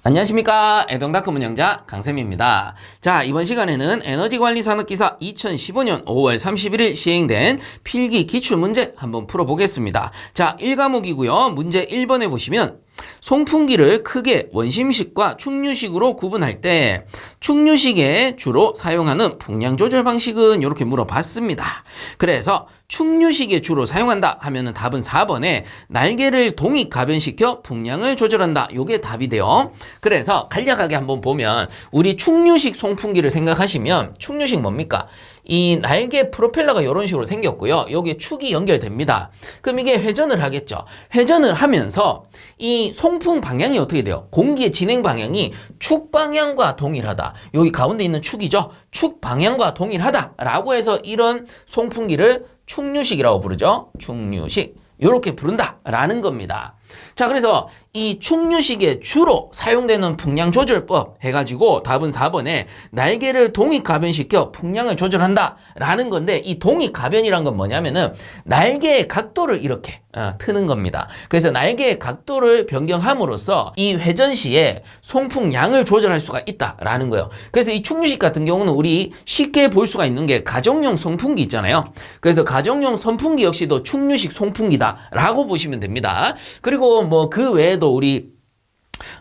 안녕하십니까. 애동다크 운영자 강쌤입니다. 자, 이번 시간에는 에너지관리산업기사 2015년 5월 31일 시행된 필기 기출문제 한번 풀어보겠습니다. 자, 1과목이고요. 문제 1번에 보시면 송풍기를 크게 원심식과 충류식으로 구분할 때 충류식에 주로 사용하는 풍량 조절 방식은 이렇게 물어봤습니다. 그래서 충류식에 주로 사용한다 하면은 답은 4번에 날개를 동익 가변시켜 풍량을 조절한다. 요게 답이 돼요. 그래서 간략하게 한번 보면 우리 충류식 송풍기를 생각하시면 충류식 뭡니까? 이 날개 프로펠러가 이런 식으로 생겼고요. 여기에 축이 연결됩니다. 그럼 이게 회전을 하겠죠. 회전을 하면서 이 송풍 방향이 어떻게 돼요? 공기의 진행 방향이 축 방향과 동일하다. 여기 가운데 있는 축이죠. 축 방향과 동일하다라고 해서 이런 송풍기를 충류식이라고 부르죠. 충류식. 이렇게 부른다라는 겁니다. 자, 그래서 이 충류식에 주로 사용되는 풍량 조절법 해가지고 답은 4번에 날개를 동익 가변시켜 풍량을 조절한다 라는 건데, 이 동익 가변이란 건 뭐냐면은 날개의 각도를 이렇게 트는 겁니다. 그래서 날개의 각도를 변경함으로써 이 회전 시에 송풍량을 조절할 수가 있다라는 거예요. 그래서 이 충류식 같은 경우는 우리 쉽게 볼 수가 있는 게 가정용 송풍기 있잖아요. 그래서 가정용 선풍기 역시도 충류식 송풍기다라고 보시면 됩니다. 그리고 뭐 그 외에도 우리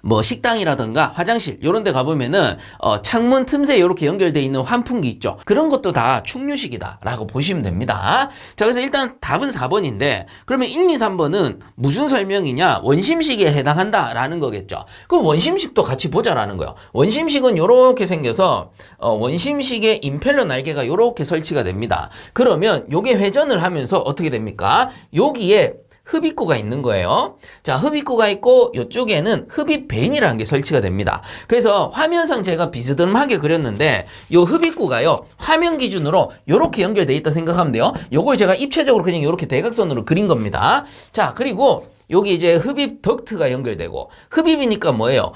뭐 식당이라든가 화장실 이런 데 가보면은 창문 틈새 이렇게 연결되어 있는 환풍기 있죠. 그런 것도 다 충류식이다 라고 보시면 됩니다. 자, 그래서 일단 답은 4번인데 그러면 1, 2, 3번은 무슨 설명이냐? 원심식에 해당한다 라는 거겠죠. 그럼 원심식도 같이 보자라는 거예요. 원심식은 이렇게 생겨서 원심식의 임펠러 날개가 이렇게 설치가 됩니다. 그러면 요게 회전을 하면서 어떻게 됩니까? 여기에 흡입구가 있는 거예요. 자, 흡입구가 있고 이쪽에는 흡입벤이라는 게 설치가 됩니다. 그래서 화면상 제가 비스듬하게 그렸는데 이 흡입구가요, 화면 기준으로 이렇게 연결되어 있다 생각하면 돼요. 요걸 제가 입체적으로 그냥 이렇게 대각선으로 그린 겁니다. 자, 그리고 여기 이제 흡입 덕트가 연결되고, 흡입이니까 뭐예요?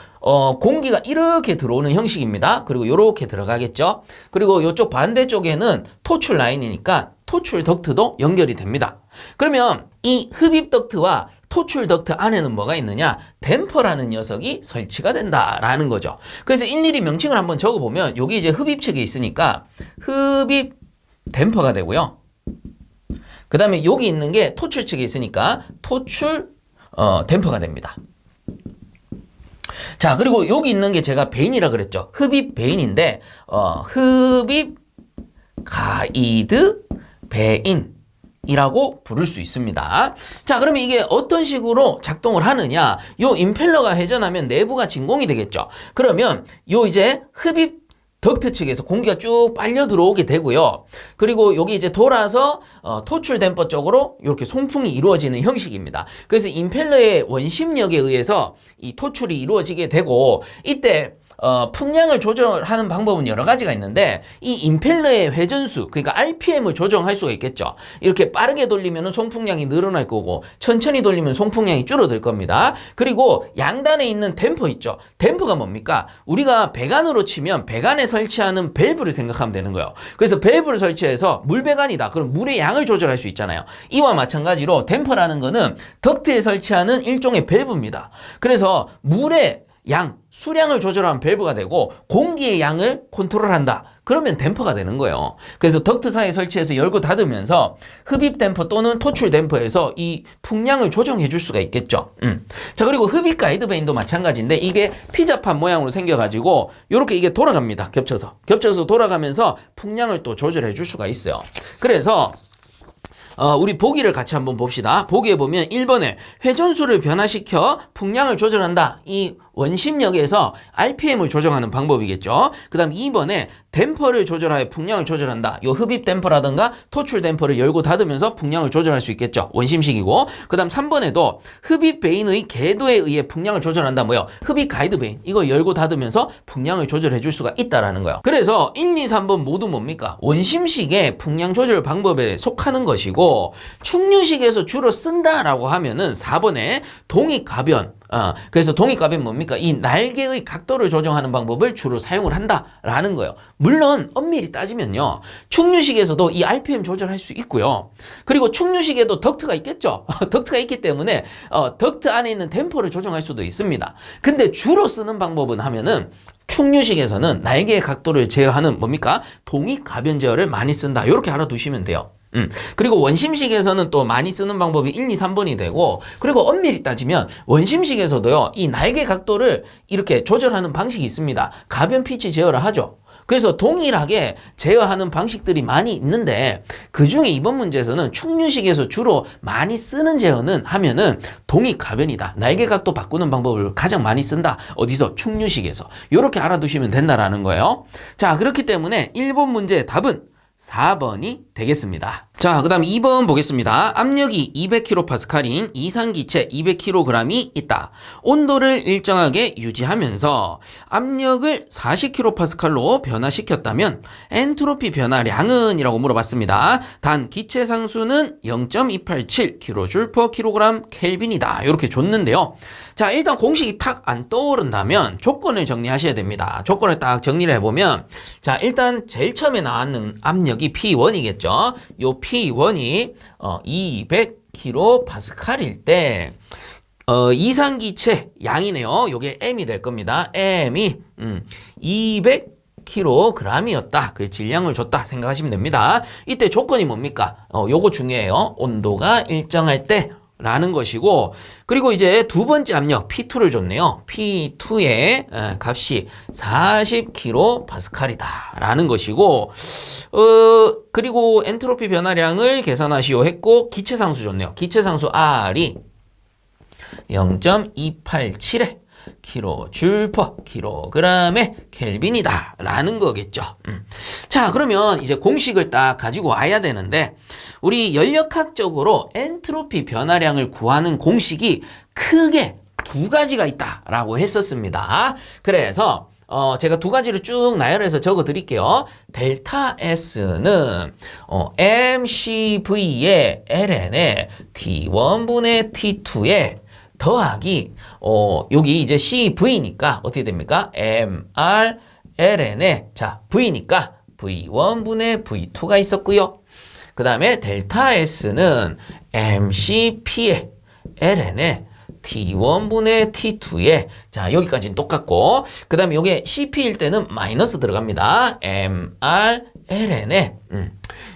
공기가 이렇게 들어오는 형식입니다. 그리고 이렇게 들어가겠죠. 그리고 이쪽 반대쪽에는 토출 라인이니까 토출 덕트도 연결이 됩니다. 그러면 이 흡입 덕트와 토출 덕트 안에는 뭐가 있느냐? 댐퍼라는 녀석이 설치가 된다라는 거죠. 그래서 일일이 명칭을 한번 적어보면 여기 이제 흡입 측에 있으니까 흡입 댐퍼가 되고요. 그 다음에 여기 있는 게 토출 측에 있으니까 토출 댐퍼가 됩니다. 자, 그리고 여기 있는 게 제가 베인이라 그랬죠. 흡입 베인인데 흡입 가이드 베인 이라고 부를 수 있습니다. 자, 그러면 이게 어떤 식으로 작동을 하느냐? 요 임펠러가 회전하면 내부가 진공이 되겠죠. 그러면 요 이제 흡입 덕트 측에서 공기가 쭉 빨려 들어오게 되고요. 그리고 여기 이제 돌아서 토출 댐퍼 쪽으로 이렇게 송풍이 이루어지는 형식입니다. 그래서 임펠러의 원심력에 의해서 이 토출이 이루어지게 되고, 이때 풍량을 조절하는 방법은 여러 가지가 있는데 이 임펠러의 회전수, 그러니까 RPM을 조정할 수가 있겠죠. 이렇게 빠르게 돌리면 송풍량이 늘어날 거고 천천히 돌리면 송풍량이 줄어들 겁니다. 그리고 양단에 있는 댐퍼 있죠. 댐퍼가 뭡니까? 우리가 배관으로 치면 배관에 설치하는 밸브를 생각하면 되는 거예요. 그래서 밸브를 설치해서 물배관이다. 그럼 물의 양을 조절할 수 있잖아요. 이와 마찬가지로 댐퍼라는 거는 덕트에 설치하는 일종의 밸브입니다. 그래서 물의 양, 수량을 조절하는 밸브가 되고 공기의 양을 컨트롤한다. 그러면 댐퍼가 되는 거예요. 그래서 덕트 사이에 설치해서 열고 닫으면서 흡입 댐퍼 또는 토출 댐퍼에서 이 풍량을 조정해 줄 수가 있겠죠. 자, 그리고 흡입 가이드 베인도 마찬가지인데 이게 피자판 모양으로 생겨가지고 이렇게 이게 돌아갑니다. 겹쳐서 돌아가면서 풍량을 또 조절해 줄 수가 있어요. 그래서 우리 보기를 같이 한번 봅시다. 보기에 보면 1번에 회전수를 변화시켜 풍량을 조절한다. 이 원심력에서 RPM을 조정하는 방법이겠죠. 그 다음 2번에 댐퍼를 조절하여 풍량을 조절한다. 요 흡입 댐퍼라든가 토출 댐퍼를 열고 닫으면서 풍량을 조절할 수 있겠죠. 원심식이고. 그 다음 3번에도 흡입 베인의 궤도에 의해 풍량을 조절한다. 뭐요? 흡입 가이드 베인. 이거 열고 닫으면서 풍량을 조절해 줄 수가 있다라는 거예요. 그래서 1, 2, 3번 모두 뭡니까? 원심식의 풍량 조절 방법에 속하는 것이고, 충류식에서 주로 쓴다라고 하면은 4번에 동익 가변, 그래서 동익가변 뭡니까? 이 날개의 각도를 조정하는 방법을 주로 사용을 한다라는 거예요. 물론 엄밀히 따지면요. 충류식에서도 이 RPM 조절할 수 있고요. 그리고 충류식에도 덕트가 있겠죠. 덕트가 있기 때문에 덕트 안에 있는 댐퍼를 조정할 수도 있습니다. 근데 주로 쓰는 방법은 하면은 충류식에서는 날개의 각도를 제어하는 뭡니까? 동익가변 제어를 많이 쓴다. 이렇게 알아두시면 돼요. 그리고 원심식에서는 또 많이 쓰는 방법이 1, 2, 3번이 되고, 그리고 엄밀히 따지면 원심식에서도요, 이 날개 각도를 이렇게 조절하는 방식이 있습니다. 가변 피치 제어를 하죠. 그래서 동일하게 제어하는 방식들이 많이 있는데, 그 중에 이번 문제에서는 충류식에서 주로 많이 쓰는 제어는 하면은 동익가변이다. 날개 각도 바꾸는 방법을 가장 많이 쓴다. 어디서? 충류식에서. 이렇게 알아두시면 된다라는 거예요. 자, 그렇기 때문에 1번 문제의 답은 4번이 되겠습니다. 자, 그 다음 2번 보겠습니다. 압력이 200kPa인 이산기체 200kg이 있다. 온도를 일정하게 유지하면서 압력을 40kPa로 변화시켰다면 엔트로피 변화량은? 이라고 물어봤습니다. 단 기체 상수는 0.287 kJ/kg 켈빈이다. 이렇게 줬는데요. 자, 일단 공식이 탁 안 떠오른다면 조건을 정리하셔야 됩니다. 조건을 딱 정리를 해보면, 자, 일단 제일 처음에 나왔는 압력이 P1이겠죠. 요 P1이 200kPa일 때 이산기체 양이네요. 요게 M이 될 겁니다. M이 200kg이었다. 그 질량을 줬다 생각하시면 됩니다. 이때 조건이 뭡니까? 요거 중요해요. 온도가 일정할 때 라는 것이고, 그리고 이제 두 번째 압력 P2를 줬네요. P2의 값이 40kPa이다 라는 것이고, 그리고 엔트로피 변화량을 계산하시오 했고, 기체 상수 줬네요. 기체 상수 R이 0.287에 kJ/kg의 켈빈이다 라는 거겠죠. 자, 그러면 이제 공식을 딱 가지고 와야 되는데, 우리 연력학적으로 엔트로피 변화량을 구하는 공식이 크게 두 가지가 있다라고 했었습니다. 그래서 제가 두 가지를 쭉 나열해서 적어 드릴게요. 델타 S는 mCV의 ln에 T1분의 T2에 더하기 여기 이제 CV니까 어떻게 됩니까? MR ln에 자 V니까 V1분의 V2가 있었고요. 그 다음에 델타 S는 MCP의 ln에 T1분의 T2에 자 여기까지는 똑같고, 그 다음에 이게 CP일 때는 마이너스 들어갑니다. MR ln에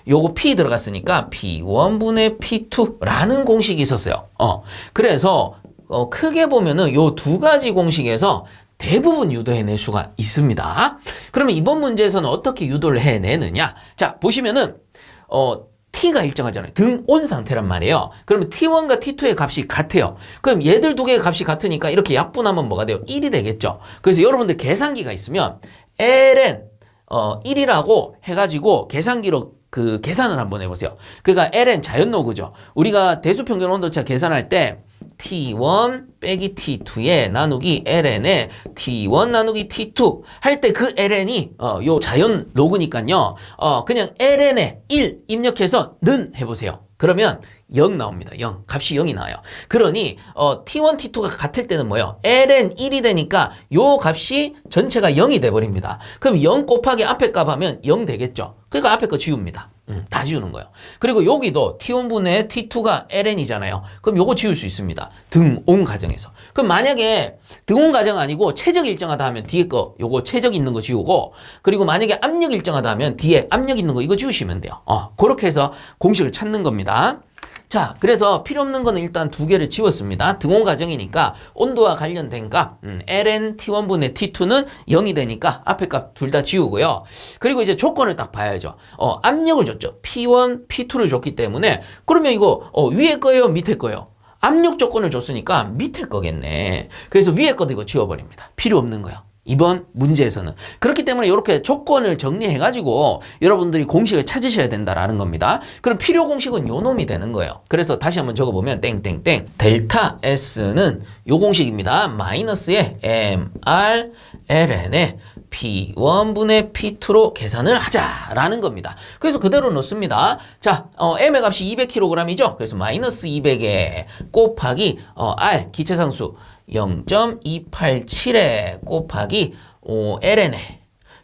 요거 P 들어갔으니까 P1분의 P2라는 공식이 있었어요. 그래서 크게 보면은 요 두 가지 공식에서 대부분 유도해낼 수가 있습니다. 그러면 이번 문제에서는 어떻게 유도를 해내느냐? 자, 보시면은 T가 일정하잖아요. 등온 상태란 말이에요. 그러면 T1과 T2의 값이 같아요. 그럼 얘들 두 개의 값이 같으니까 이렇게 약분하면 뭐가 돼요? 1이 되겠죠. 그래서 여러분들 계산기가 있으면 ln 1이라고 해가지고 계산기로 그 계산을 한번 해보세요. 그러니까 ln 자연노그죠. 우리가 대수평균 온도차 계산할 때 T1 빼기 T2에 나누기 ln에 T1 나누기 T2 할 때 그 ln이 요 자연 로그니까요. 그냥 ln에 1 입력해서 는 해보세요. 그러면 0 나옵니다. 0. 값이 0이 나와요. 그러니 T1, T2가 같을 때는 뭐예요? ln 1이 되니까 요 값이 전체가 0이 돼버립니다. 그럼 0 곱하기 앞에 값 하면 0 되겠죠. 그러니까 앞에 거 지웁니다. 다 지우는 거예요. 그리고 여기도 T1분의 T2가 ln이잖아요. 그럼 요거 지울 수 있습니다. 등온 가정에서. 그럼 만약에 등온 가정 아니고 최적 일정하다 하면 뒤에 거 요거 최적 있는 거 지우고, 그리고 만약에 압력 일정하다 하면 뒤에 압력 있는 거 이거 지우시면 돼요. 그렇게 해서 공식을 찾는 겁니다. 자, 그래서 필요 없는 거는 일단 두 개를 지웠습니다. 등온 가정이니까 온도와 관련된 값 ln T1분의 T2는 0이 되니까 앞에 값 둘 다 지우고요. 그리고 이제 조건을 딱 봐야죠. 압력을 줬죠. P1, P2를 줬기 때문에 그러면 이거 위에 거예요? 밑에 거예요? 압력 조건을 줬으니까 밑에 거겠네. 그래서 위에 거도 이거 지워버립니다. 필요 없는 거예요. 이번 문제에서는. 그렇기 때문에 이렇게 조건을 정리해가지고 여러분들이 공식을 찾으셔야 된다라는 겁니다. 그럼 필요 공식은 요 놈이 되는 거예요. 그래서 다시 한번 적어보면 땡땡땡 델타 S는 요 공식입니다. 마이너스의 MR ln에 P1분의 P2로 계산을 하자라는 겁니다. 그래서 그대로 넣습니다. 자, M의 값이 200kg이죠. 그래서 마이너스 200에 곱하기 R 기체상수 0.287에 곱하기 ln에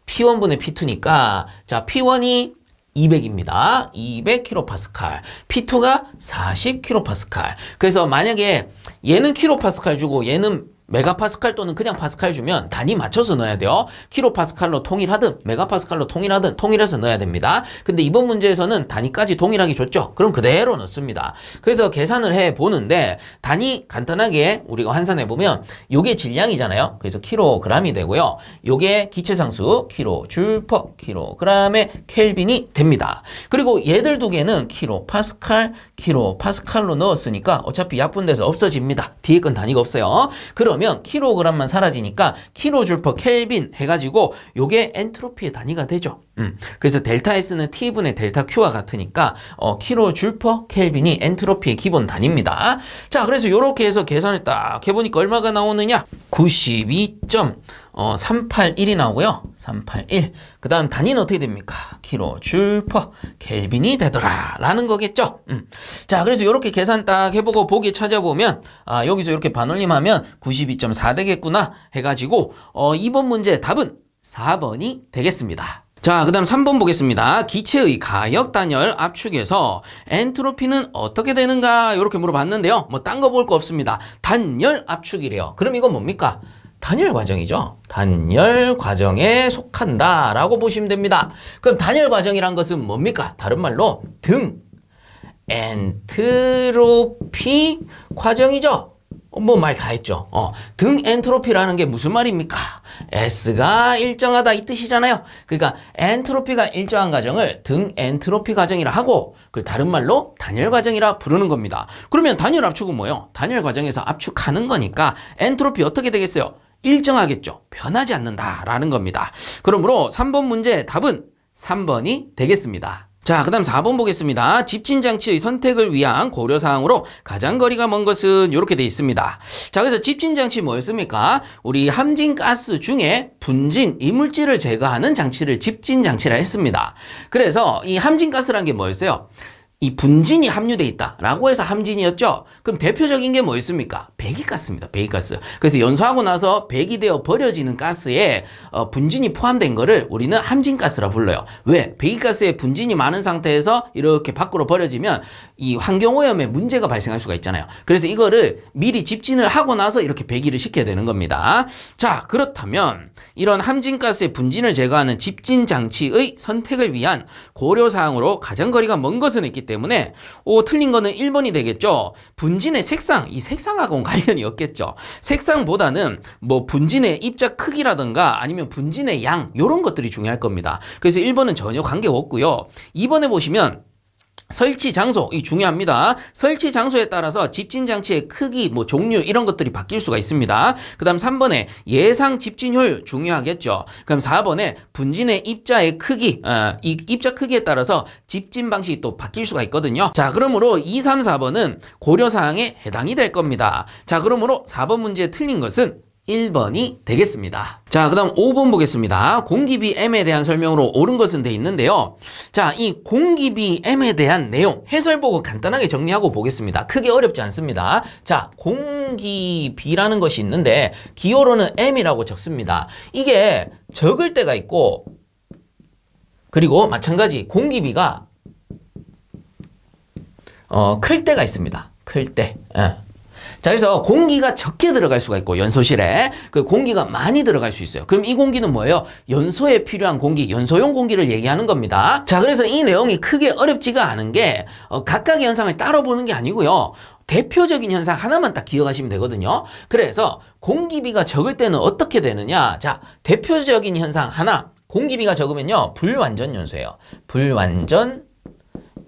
P1분의 P2니까 자 P1이 200입니다. 200kPa. P2가 40kPa. 그래서 만약에 얘는 kPa 주고 얘는 메가파스칼 또는 그냥 파스칼 주면 단위 맞춰서 넣어야 돼요. 킬로파스칼로 통일하든 메가파스칼로 통일하든 통일해서 넣어야 됩니다. 근데 이번 문제에서는 단위까지 동일하게 줬죠. 그럼 그대로 넣습니다. 그래서 계산을 해 보는데 단위 간단하게 우리가 환산해 보면 요게 질량이잖아요. 그래서 킬로그램이 되고요. 요게 기체상수 킬로줄 퍼 킬로그램의 켈빈이 됩니다. 그리고 얘들 두 개는 킬로파스칼로 넣었으니까 어차피 약분돼서 없어집니다. 뒤에 건 단위가 없어요. 그러면 킬로그램만 사라지니까 킬로줄 퍼 켈빈 해가지고 요게 엔트로피의 단위가 되죠. 그래서 델타 S는 T분의 델타 Q와 같으니까 킬로줄 퍼 켈빈이 엔트로피의 기본 단위입니다. 자, 그래서 요렇게 해서 계산을 딱 해보니까 얼마가 나오느냐? 92.381이 나오고요. 381. 그 다음 단위는 어떻게 됩니까? 킬로줄 퍼 켈빈이 되더라 라는 거겠죠. 자, 그래서 이렇게 계산 딱 해보고 보기 찾아보면 여기서 이렇게 반올림하면 92.4 되겠구나 해가지고 이번 문제 답은 4번이 되겠습니다. 자, 그 다음 3번 보겠습니다. 기체의 가역 단열 압축에서 엔트로피는 어떻게 되는가 이렇게 물어봤는데요. 뭐 딴 거 볼 거 없습니다. 단열 압축이래요. 그럼 이건 뭡니까? 단열 과정이죠. 단열 과정에 속한다라고 보시면 됩니다. 그럼 단열 과정이란 것은 뭡니까? 다른 말로 등 엔트로피 과정이죠. 뭐 말 다 했죠. 등 엔트로피라는 게 무슨 말입니까? S가 일정하다 이 뜻이잖아요. 그러니까 엔트로피가 일정한 과정을 등 엔트로피 과정이라 하고 그 다른 말로 단열 과정이라 부르는 겁니다. 그러면 단열 압축은 뭐예요? 단열 과정에서 압축하는 거니까 엔트로피 어떻게 되겠어요? 일정하겠죠. 변하지 않는다라는 겁니다. 그러므로 3번 문제 답은 3번이 되겠습니다. 자, 그 다음 4번 보겠습니다. 집진장치의 선택을 위한 고려사항으로 가장 거리가 먼 것은 이렇게 돼 있습니다. 자, 그래서 집진장치 뭐였습니까? 우리 함진가스 중에 분진, 이물질을 제거하는 장치를 집진장치라 했습니다. 그래서 이 함진가스라는 게 뭐였어요? 이 분진이 함유돼 있다라고 해서 함진이었죠. 그럼 대표적인 게 뭐였습니까? 배기가스입니다. 배기가스. 그래서 연소하고 나서 배기되어 버려지는 가스에 분진이 포함된 거를 우리는 함진가스라 불러요. 왜? 배기가스에 분진이 많은 상태에서 이렇게 밖으로 버려지면 이 환경오염에 문제가 발생할 수가 있잖아요. 그래서 이거를 미리 집진을 하고 나서 이렇게 배기를 시켜야 되는 겁니다. 자, 그렇다면 이런 함진가스의 분진을 제거하는 집진장치의 선택을 위한 고려사항으로 가장 거리가 먼 것은 있기 때문에 틀린 거는 1번이 되겠죠. 분진의 색상, 이 색상하고는 관련이 없겠죠. 색상보다는 뭐 분진의 입자 크기라든가 아니면 분진의 양 이런 것들이 중요할 겁니다. 그래서 1번은 전혀 관계가 없고요. 2번에 보시면 설치 장소, 이 중요합니다. 설치 장소에 따라서 집진장치의 크기, 뭐 종류 이런 것들이 바뀔 수가 있습니다. 그 다음 3번에 예상 집진효율 중요하겠죠. 그럼 4번에 분진의 입자의 크기, 이 입자 크기에 따라서 집진 방식이 또 바뀔 수가 있거든요. 자, 그러므로 2, 3, 4번은 고려사항에 해당이 될 겁니다. 자, 그러므로 4번 문제에 틀린 것은 1번이 되겠습니다. 자, 그 다음 5번 보겠습니다. 공기비 M에 대한 설명으로 옳은 것은 돼 있는데요. 자, 이 공기비 M에 대한 내용, 해설 보고 간단하게 정리하고 보겠습니다. 크게 어렵지 않습니다. 자, 공기비라는 것이 있는데 기호로는 M이라고 적습니다. 이게 적을 때가 있고 그리고 마찬가지 공기비가 클 때가 있습니다. 클 때. 자, 그래서 공기가 적게 들어갈 수가 있고 연소실에 그 공기가 많이 들어갈 수 있어요. 그럼 이 공기는 뭐예요? 연소에 필요한 공기, 연소용 공기를 얘기하는 겁니다. 자, 그래서 이 내용이 크게 어렵지가 않은 게 각각의 현상을 따로 보는 게 아니고요. 대표적인 현상 하나만 딱 기억하시면 되거든요. 그래서 공기비가 적을 때는 어떻게 되느냐? 자, 대표적인 현상 하나. 공기비가 적으면요. 불완전 연소예요. 불완전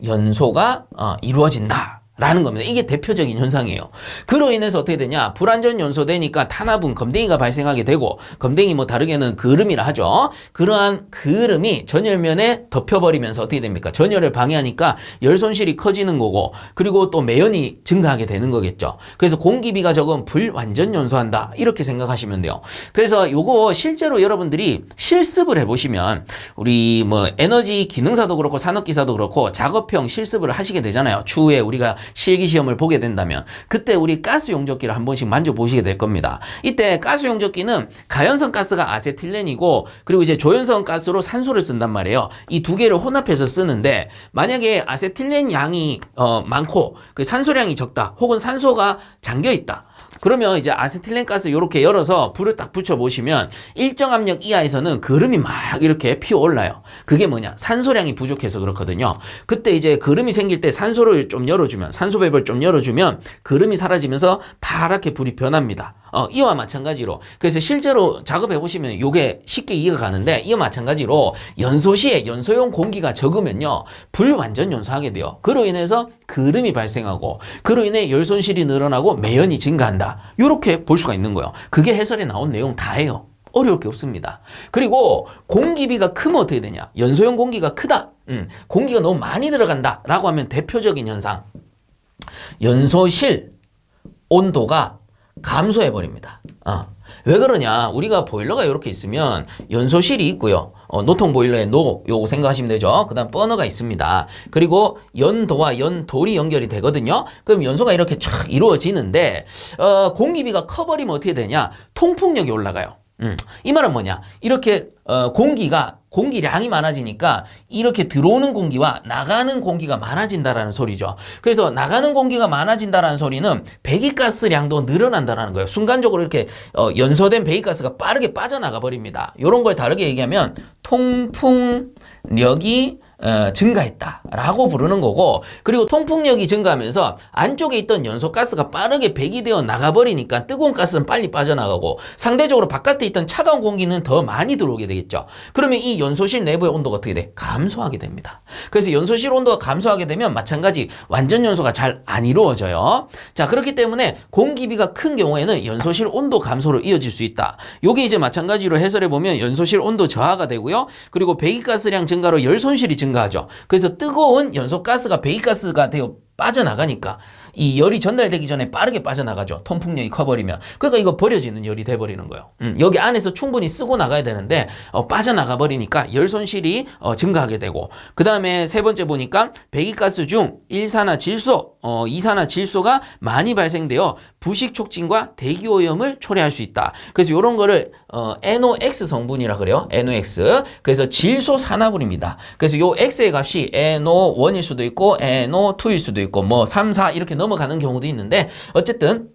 연소가 이루어진다. 라는 겁니다. 이게 대표적인 현상이에요. 그로 인해서 어떻게 되냐? 불완전 연소되니까 탄화분, 검댕이가 발생하게 되고, 검댕이 뭐 다르게는 그름이라 하죠. 그러한 그름이 전열면에 덮여버리면서 어떻게 됩니까? 전열을 방해하니까 열 손실이 커지는 거고, 그리고 또 매연이 증가하게 되는 거겠죠. 그래서 공기비가 적은 불완전 연소한다. 이렇게 생각하시면 돼요. 그래서 요거 실제로 여러분들이 실습을 해보시면, 우리 뭐 에너지 기능사도 그렇고 산업기사도 그렇고 작업형 실습을 하시게 되잖아요. 추후에 우리가 실기시험을 보게 된다면. 그때 우리 가스 용접기를 한 번씩 만져보시게 될 겁니다. 이때 가스 용접기는 가연성 가스가 아세틸렌이고 그리고 이제 조연성 가스로 산소를 쓴단 말이에요. 이 두 개를 혼합해서 쓰는데 만약에 아세틸렌 양이 많고 그 산소량이 적다 혹은 산소가 잠겨 있다. 그러면 이제 아세틸렌 가스 이렇게 열어서 불을 딱 붙여보시면 일정 압력 이하에서는 그름이 막 이렇게 피어올라요. 그게 뭐냐? 산소량이 부족해서 그렇거든요. 그때 이제 그름이 생길 때 산소를 좀 열어주면, 산소 밸브를 좀 열어주면 그름이 사라지면서 파랗게 불이 변합니다. 이와 마찬가지로 그래서 실제로 작업해보시면 이게 쉽게 이해가 가는데 이와 마찬가지로 연소시에 연소용 공기가 적으면요 불 완전 연소하게 돼요. 그로 인해서 그름이 발생하고 그로 인해 열 손실이 늘어나고 매연이 증가한다. 이렇게 볼 수가 있는 거예요. 그게 해설에 나온 내용 다예요. 어려울 게 없습니다. 그리고 공기비가 크면 어떻게 되냐? 연소용 공기가 크다. 공기가 너무 많이 들어간다 라고 하면 대표적인 현상 연소실 온도가 감소해버립니다. 왜 그러냐? 우리가 보일러가 이렇게 있으면 연소실이 있고요. 노통 보일러의 요거 생각하시면 되죠. 그 다음 버너가 있습니다. 그리고 연도와 연돌이 연결이 되거든요. 그럼 연소가 이렇게 쫙 이루어지는데 공기비가 커버리면 어떻게 되냐? 통풍력이 올라가요. 이 말은 뭐냐? 이렇게 공기량이 많아지니까 이렇게 들어오는 공기와 나가는 공기가 많아진다라는 소리죠. 그래서 나가는 공기가 많아진다라는 소리는 배기가스량도 늘어난다라는 거예요. 순간적으로 이렇게 연소된 배기가스가 빠르게 빠져나가 버립니다. 이런 걸 다르게 얘기하면 통풍력이 증가했다라고 부르는 거고 그리고 통풍력이 증가하면서 안쪽에 있던 연소가스가 빠르게 배기되어 나가버리니까 뜨거운 가스는 빨리 빠져나가고 상대적으로 바깥에 있던 차가운 공기는 더 많이 들어오게 되겠죠. 그러면 이 연소실 내부의 온도가 어떻게 돼? 감소하게 됩니다. 그래서 연소실 온도가 감소하게 되면 마찬가지 완전 연소가 잘 안 이루어져요. 자, 그렇기 때문에 공기비가 큰 경우에는 연소실 온도 감소로 이어질 수 있다. 요게 이제 마찬가지로 해설해 보면 연소실 온도 저하가 되고요. 그리고 배기가스량 증가로 열 손실이 증가하죠. 그래서 뜨거운 연소가스가 배기가스가 되어 빠져나가니까 이 열이 전달되기 전에 빠르게 빠져나가죠. 통풍력이 커버리면. 그러니까 이거 버려지는 열이 돼버리는 거예요. 여기 안에서 충분히 쓰고 나가야 되는데 빠져나가 버리니까 열 손실이 증가하게 되고 그 다음에 세 번째 보니까 배기가스 중 일산화질소, 이산화질소가 많이 발생되어 부식 촉진과 대기오염을 초래할 수 있다. 그래서 이런 거를 NOx 성분이라 그래요. NOx. 그래서 질소 산화물입니다. 그래서 요 X의 값이 NO1일 수도 있고 NO2일 수도 있고 뭐 3, 4 이렇게 넘어가는 경우도 있는데 어쨌든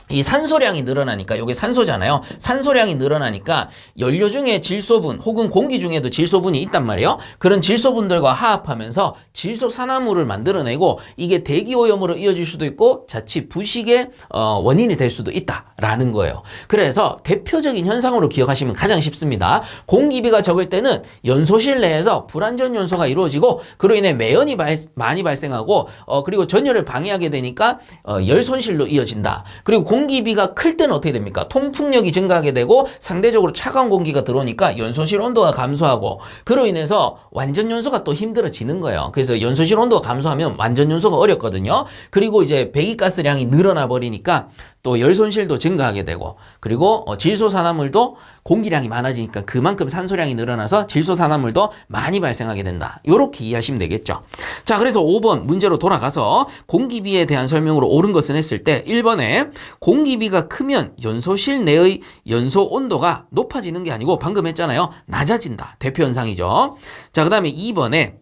이 산소량이 늘어나니까 이게 산소잖아요. 산소량이 늘어나니까 연료 중에 질소분 혹은 공기 중에도 질소분이 있단 말이에요. 그런 질소분들과 화합하면서 질소 산화물을 만들어내고 이게 대기오염으로 이어질 수도 있고 자칫 부식의 원인이 될 수도 있다라는 거예요. 그래서 대표적인 현상으로 기억하시면 가장 쉽습니다. 공기비가 적을 때는 연소실 내에서 불완전 연소가 이루어지고 그로 인해 매연이 많이 발생하고 그리고 전열을 방해하게 되니까 열 손실로 이어진다. 그리고 공기비가 클 때는 어떻게 됩니까? 통풍력이 증가하게 되고 상대적으로 차가운 공기가 들어오니까 연소실 온도가 감소하고 그로 인해서 완전 연소가 또 힘들어지는 거예요. 그래서 연소실 온도가 감소하면 완전 연소가 어렵거든요. 그리고 이제 배기가스량이 늘어나 버리니까 또 열 손실도 증가하게 되고 그리고 질소산화물도 공기량이 많아지니까 그만큼 산소량이 늘어나서 질소산화물도 많이 발생하게 된다. 이렇게 이해하시면 되겠죠. 자, 그래서 5번 문제로 돌아가서 공기비에 대한 설명으로 옳은 것은 했을 때 1번에 공기비가 크면 연소실 내의 연소 온도가 높아지는 게 아니고 방금 했잖아요. 낮아진다. 대표 현상이죠. 자, 그 다음에 2번에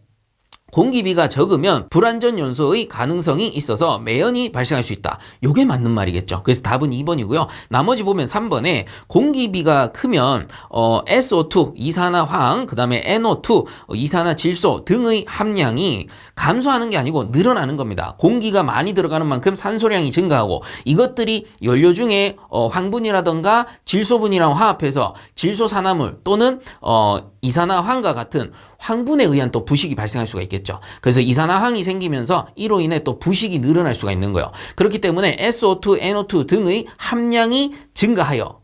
공기비가 적으면 불완전 연소의 가능성이 있어서 매연이 발생할 수 있다. 요게 맞는 말이겠죠. 그래서 답은 2번이고요. 나머지 보면 3번에 공기비가 크면 SO2, 이산화황, 그 다음에 NO2, 이산화질소 등의 함량이 감소하는 게 아니고 늘어나는 겁니다. 공기가 많이 들어가는 만큼 산소량이 증가하고 이것들이 연료 중에 황분이라던가 질소분이랑 화합해서 질소산화물 또는 이산화황과 같은 황분에 의한 또 부식이 발생할 수가 있겠죠. 그래서 이산화황이 생기면서 이로 인해 또 부식이 늘어날 수가 있는 거예요. 그렇기 때문에 SO2, NO2 등의 함량이 증가하여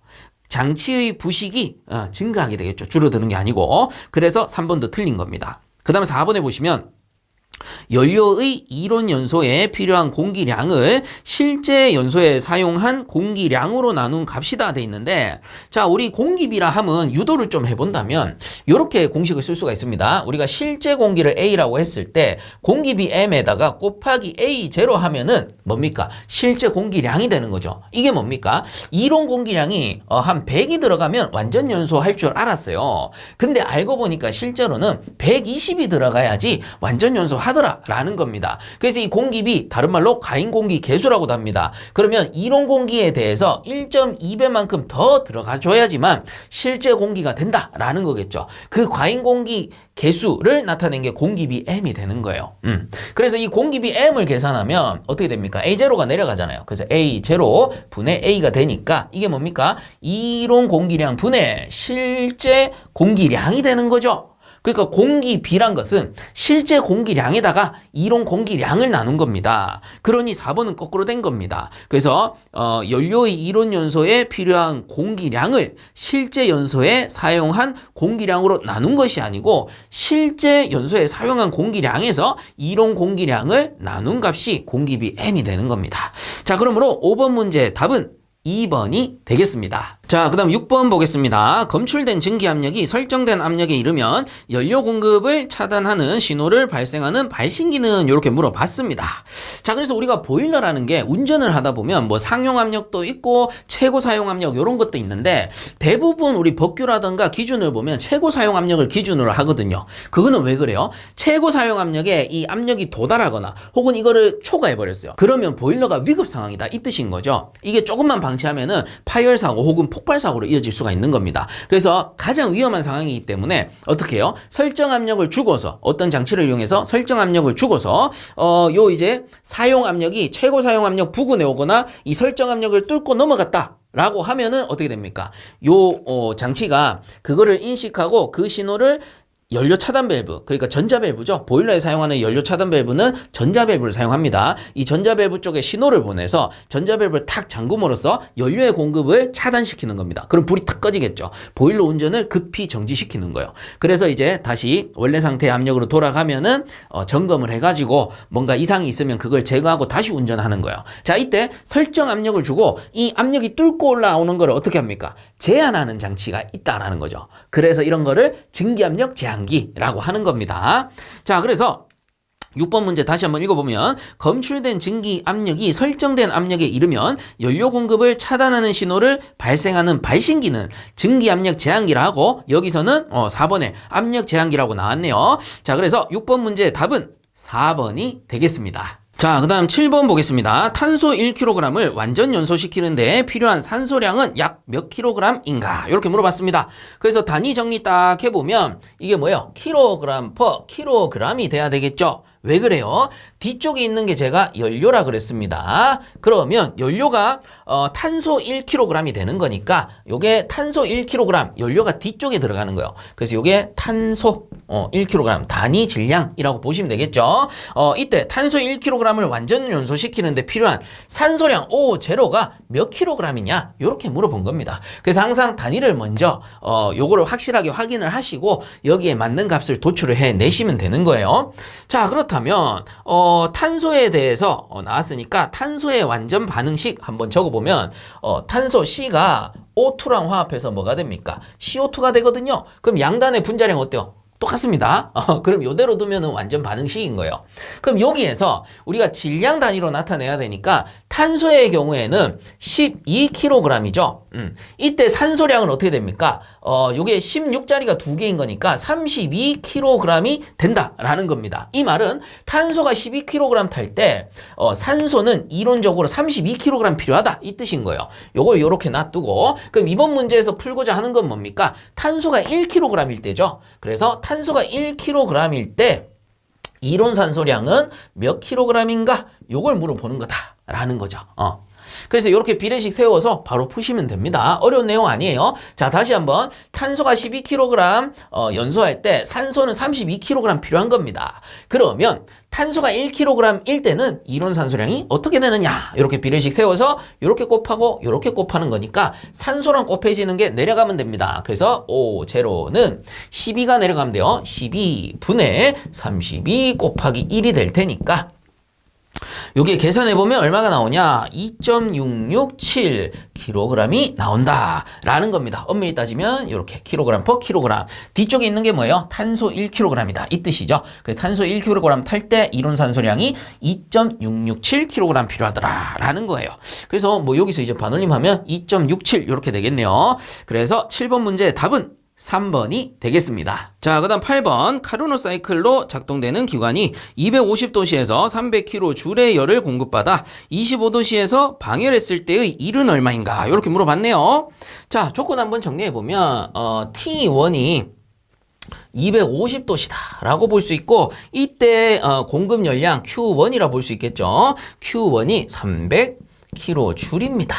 장치의 부식이 증가하게 되겠죠. 줄어드는 게 아니고. 그래서 3번도 틀린 겁니다. 그 다음에 4번에 보시면 연료의 이론 연소에 필요한 공기량을 실제 연소에 사용한 공기량으로 나눈 값이다 돼 있는데, 자, 우리 공기비라 함은 유도를 좀 해본다면 이렇게 공식을 쓸 수가 있습니다. 우리가 실제 공기를 A라고 했을 때 공기비 M에다가 곱하기 A0 하면은 뭡니까? 실제 공기량이 되는 거죠. 이게 뭡니까? 이론 공기량이 한 100이 들어가면 완전 연소할 줄 알았어요. 근데 알고 보니까 실제로는 120이 들어가야지 완전 연소하더라 라는 겁니다. 그래서 이 공기비 다른 말로 과잉 공기 계수라고도 합니다. 그러면 이론 공기에 대해서 1.2배만큼 더 들어가줘야지만 실제 공기가 된다라는 거겠죠. 그 과잉 공기 계수를 나타낸 게 공기비 M이 되는 거예요. 그래서 이 공기비 M을 계산하면 어떻게 됩니까? A0가 내려가잖아요. 그래서 A0 분의 A가 되니까 이게 뭡니까? 이론 공기량 분의 실제 공기량이 되는 거죠. 그러니까 공기비란 것은 실제 공기량에다가 이론 공기량을 나눈 겁니다. 그러니 4번은 거꾸로 된 겁니다. 그래서 연료의 이론 연소에 필요한 공기량을 실제 연소에 사용한 공기량으로 나눈 것이 아니고 실제 연소에 사용한 공기량에서 이론 공기량을 나눈 값이 공기비 M이 되는 겁니다. 자, 그러므로 5번 문제 답은 2번이 되겠습니다. 자, 그 다음 6번 보겠습니다. 검출된 증기 압력이 설정된 압력에 이르면 연료 공급을 차단하는 신호를 발생하는 발신기는 이렇게 물어봤습니다. 자, 그래서 우리가 보일러라는 게 운전을 하다 보면 뭐 상용 압력도 있고 최고 사용 압력 이런 것도 있는데 대부분 우리 법규라든가 기준을 보면 최고 사용 압력을 기준으로 하거든요. 그거는 왜 그래요? 최고 사용 압력에 이 압력이 도달하거나 혹은 이거를 초과해버렸어요. 그러면 보일러가 위급 상황이다 이 뜻인 거죠. 이게 조금만 방치하면은 파열 사고 혹은 폭발 사고로 이어질 수가 있는 겁니다. 그래서 가장 위험한 상황이기 때문에 어떻게 해요? 설정 압력을 주고서 어떤 장치를 이용해서 설정 압력을 주고서 요 이제 사용 압력이 최고 사용 압력 부근에 오거나 이 설정 압력을 뚫고 넘어갔다. 라고 하면은 어떻게 됩니까? 요 장치가 그거를 인식하고 그 신호를 연료 차단 밸브, 그러니까 전자 밸브죠. 보일러에 사용하는 연료 차단 밸브는 전자 밸브를 사용합니다. 이 전자 밸브 쪽에 신호를 보내서 전자 밸브를 탁 잠금으로써 연료의 공급을 차단시키는 겁니다. 그럼 불이 탁 꺼지겠죠. 보일러 운전을 급히 정지시키는 거예요. 그래서 이제 다시 원래 상태의 압력으로 돌아가면은 점검을 해가지고 뭔가 이상이 있으면 그걸 제거하고 다시 운전하는 거예요. 자, 이때 설정 압력을 주고 이 압력이 뚫고 올라오는 걸 어떻게 합니까? 제한하는 장치가 있다라는 거죠. 그래서 이런 거를 증기압력 제한기라고 하는 겁니다. 자, 그래서 6번 문제 다시 한번 읽어보면 검출된 증기 압력이 설정된 압력에 이르면 연료 공급을 차단하는 신호를 발생하는 발신기는 증기 압력 제한기라고 여기서는 4번에 압력 제한기라고 나왔네요. 자, 그래서 6번 문제 답은 4번이 되겠습니다. 자, 그 다음 7번 보겠습니다. 탄소 1kg을 완전 연소시키는 데 필요한 산소량은 약 몇 kg인가? 이렇게 물어봤습니다. 그래서 단위 정리 딱 해보면 이게 뭐예요? kg per kg이 돼야 되겠죠? 왜 그래요? 뒤쪽에 있는 게 제가 연료라 그랬습니다. 그러면 연료가 탄소 1kg이 되는 거니까 요게 탄소 1kg 연료가 뒤쪽에 들어가는 거예요. 그래서 요게 탄소 1kg 단위 질량이라고 보시면 되겠죠. 이때 탄소 1kg을 완전 연소시키는데 필요한 산소량 O0가 몇 kg이냐 이렇게 물어본 겁니다. 그래서 항상 단위를 먼저 요거를 확실하게 확인을 하시고 여기에 맞는 값을 도출을 해내시면 되는 거예요. 자, 그렇다면 탄소에 대해서 나왔으니까 탄소의 완전 반응식 한번 적어보면 탄소 C가 O2랑 화합해서 뭐가 됩니까? CO2가 되거든요. 그럼 양단의 분자량 어때요? 똑같습니다. 그럼 이대로 두면은 완전 반응식인 거예요. 그럼 여기에서 우리가 질량 단위로 나타내야 되니까 탄소의 경우에는 12kg이죠. 이때 산소량은 어떻게 됩니까? 요게 16자리가 2개인 거니까 32kg이 된다라는 겁니다. 이 말은 탄소가 12kg 탈 때 산소는 이론적으로 32kg 필요하다 이 뜻인 거예요. 요걸 요렇게 놔두고 그럼 이번 문제에서 풀고자 하는 건 뭡니까? 탄소가 1kg일 때죠. 그래서 탄소가 1kg일 때 이론 산소량은 몇 kg인가? 요걸 물어보는 거다라는 거죠. 그래서 이렇게 비례식 세워서 바로 푸시면 됩니다. 어려운 내용 아니에요. 자, 다시 한번 탄소가 12kg 연소할 때 산소는 32kg 필요한 겁니다. 그러면 탄소가 1kg일 때는 이론 산소량이 어떻게 되느냐? 이렇게 비례식 세워서 이렇게 곱하고 이렇게 곱하는 거니까 산소랑 곱해지는 게 내려가면 됩니다. 그래서 5, 제로는 12가 내려가면 돼요. 12분의 32 곱하기 1이 될 테니까 여기에 계산해보면 얼마가 나오냐? 2.667kg이 나온다라는 겁니다. 엄밀히 따지면 이렇게 kg per kg. 뒤쪽에 있는 게 뭐예요? 탄소 1kg이다. 이 뜻이죠. 그래서 탄소 1kg 탈 때 이론 산소량이 2.667kg 필요하더라라는 거예요. 그래서 뭐 여기서 이제 반올림하면 2.67 이렇게 되겠네요. 그래서 7번 문제 답은 3번이 되겠습니다. 자, 그 다음 8번 카르노 사이클로 작동되는 기관이 250도씨에서 300kJ 줄의 열을 공급받아 25도씨에서 방열했을 때의 일은 얼마인가? 이렇게 물어봤네요. 자, 조건 한번 정리해보면 T1이 250도씨다 라고 볼 수 있고 이때 공급 열량 Q1이라 볼 수 있겠죠. Q1이 300kJ입니다.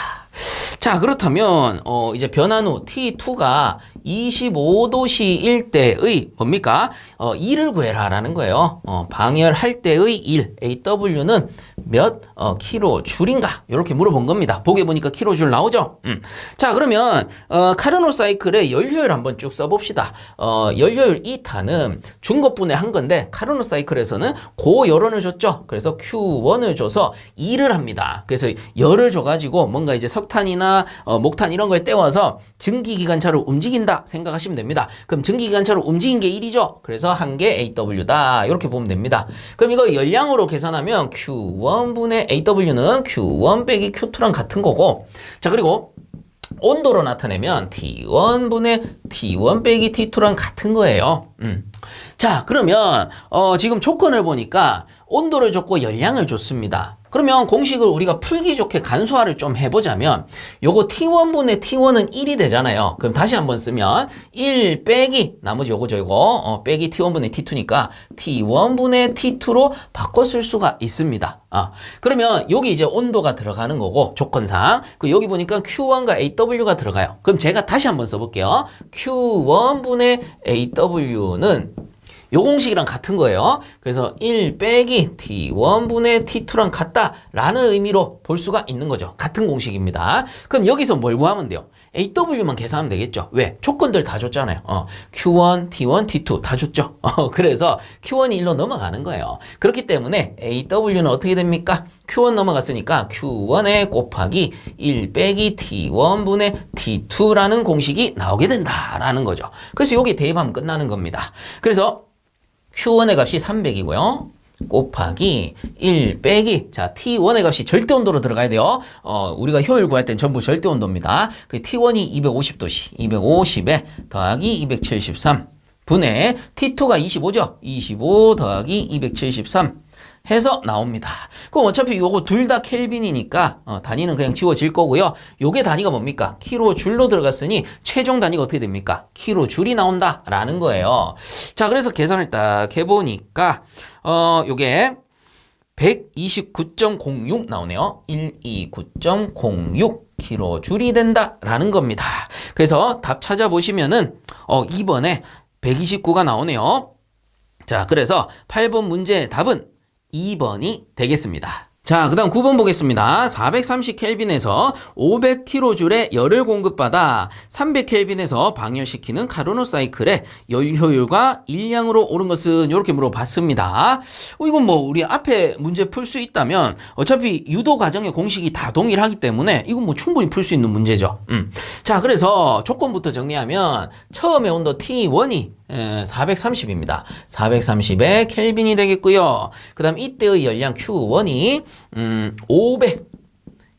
자, 그렇다면 이제 변환 후 T2가 25도씨일 때의 뭡니까? 1을 구해라라는 거예요. 방열할 때의 1, AW는 몇 킬로줄인가? 이렇게 물어본 겁니다. 보게 보니까 킬로줄 나오죠? 자, 그러면 카르노 사이클의 연료율 한번 쭉 써봅시다. 연료율 2타는 준 것분에 한 건데 카르노 사이클에서는 고열원을 줬죠. 그래서 Q1을 줘서 2를 합니다. 그래서 열을 줘가지고 뭔가 이제 석탄이나 목탄 이런 거에 떼워서 증기기관차로 움직인다 생각하시면 됩니다. 그럼 증기기관차로 움직인 게 1이죠. 그래서 한 개 AW다 이렇게 보면 됩니다. 그럼 이거 열량으로 계산하면 Q1분의 AW는 Q1 빼기 Q2랑 같은 거고, 자, 그리고 온도로 나타내면 T1분의 T1 빼기 T2랑 같은 거예요. 자, 그러면 지금 조건을 보니까 온도를 줬고 열량을 줬습니다. 그러면 공식을 우리가 풀기 좋게 간소화를 좀 해보자면 요거 T1분의 T1은 1이 되잖아요. 그럼 다시 한번 쓰면 1 빼기 나머지 요거 저거 빼기 T1분의 T2니까 T1분의 T2로 바꿔 쓸 수가 있습니다. 그러면 여기 이제 온도가 들어가는 거고 조건상 그 여기 보니까 Q1과 AW가 들어가요. 그럼 제가 다시 한번 써볼게요. Q1분의 AW는 요 공식이랑 같은 거예요. 그래서 1 빼기 T1분의 T2랑 같다라는 의미로 볼 수가 있는 거죠. 같은 공식입니다. 그럼 여기서 뭘 구하면 돼요? AW만 계산하면 되겠죠. 왜? 조건들 다 줬잖아요. Q1, T1, T2 다 줬죠. 그래서 Q1이 1로 넘어가는 거예요. 그렇기 때문에 AW는 어떻게 됩니까? Q1 넘어갔으니까 Q1에 곱하기 1 빼기 T1분의 T2라는 공식이 나오게 된다라는 거죠. 그래서 여기 대입하면 끝나는 겁니다. 그래서 Q1의 값이 300이고요. 곱하기 1 빼기 자 T1의 값이 절대온도로 들어가야 돼요. 우리가 효율 구할 땐 전부 절대온도입니다. 그 T1이 250도씨 250에 더하기 273 분의 T2가 25죠. 25 더하기 273 해서 나옵니다. 그럼 어차피 요거 둘 다 켈빈이니까 단위는 그냥 지워질 거고요. 요게 단위가 뭡니까? 킬로줄로 들어갔으니 최종 단위가 어떻게 됩니까? 킬로줄이 나온다라는 거예요. 자, 그래서 계산을 딱 해보니까 요게 129.06 나오네요. 129.06 킬로줄이 된다라는 겁니다. 그래서 답 찾아보시면은 2번에 129가 나오네요. 자, 그래서 8번 문제의 답은 2번이 되겠습니다. 자, 그 다음 9번 보겠습니다. 430켈빈에서 500kJ의 열을 공급받아 300켈빈에서 방열시키는 카르노 사이클의 열 효율과 일량으로 오른 것은 이렇게 물어봤습니다. 이건 뭐 우리 앞에 문제 풀 수 있다면 어차피 유도 과정의 공식이 다 동일하기 때문에 이건 뭐 충분히 풀 수 있는 문제죠. 자, 그래서 조건부터 정리하면 처음에 온도 T1이 430입니다. 430에 켈빈이 되겠고요. 그 다음 이때의 열량 Q1이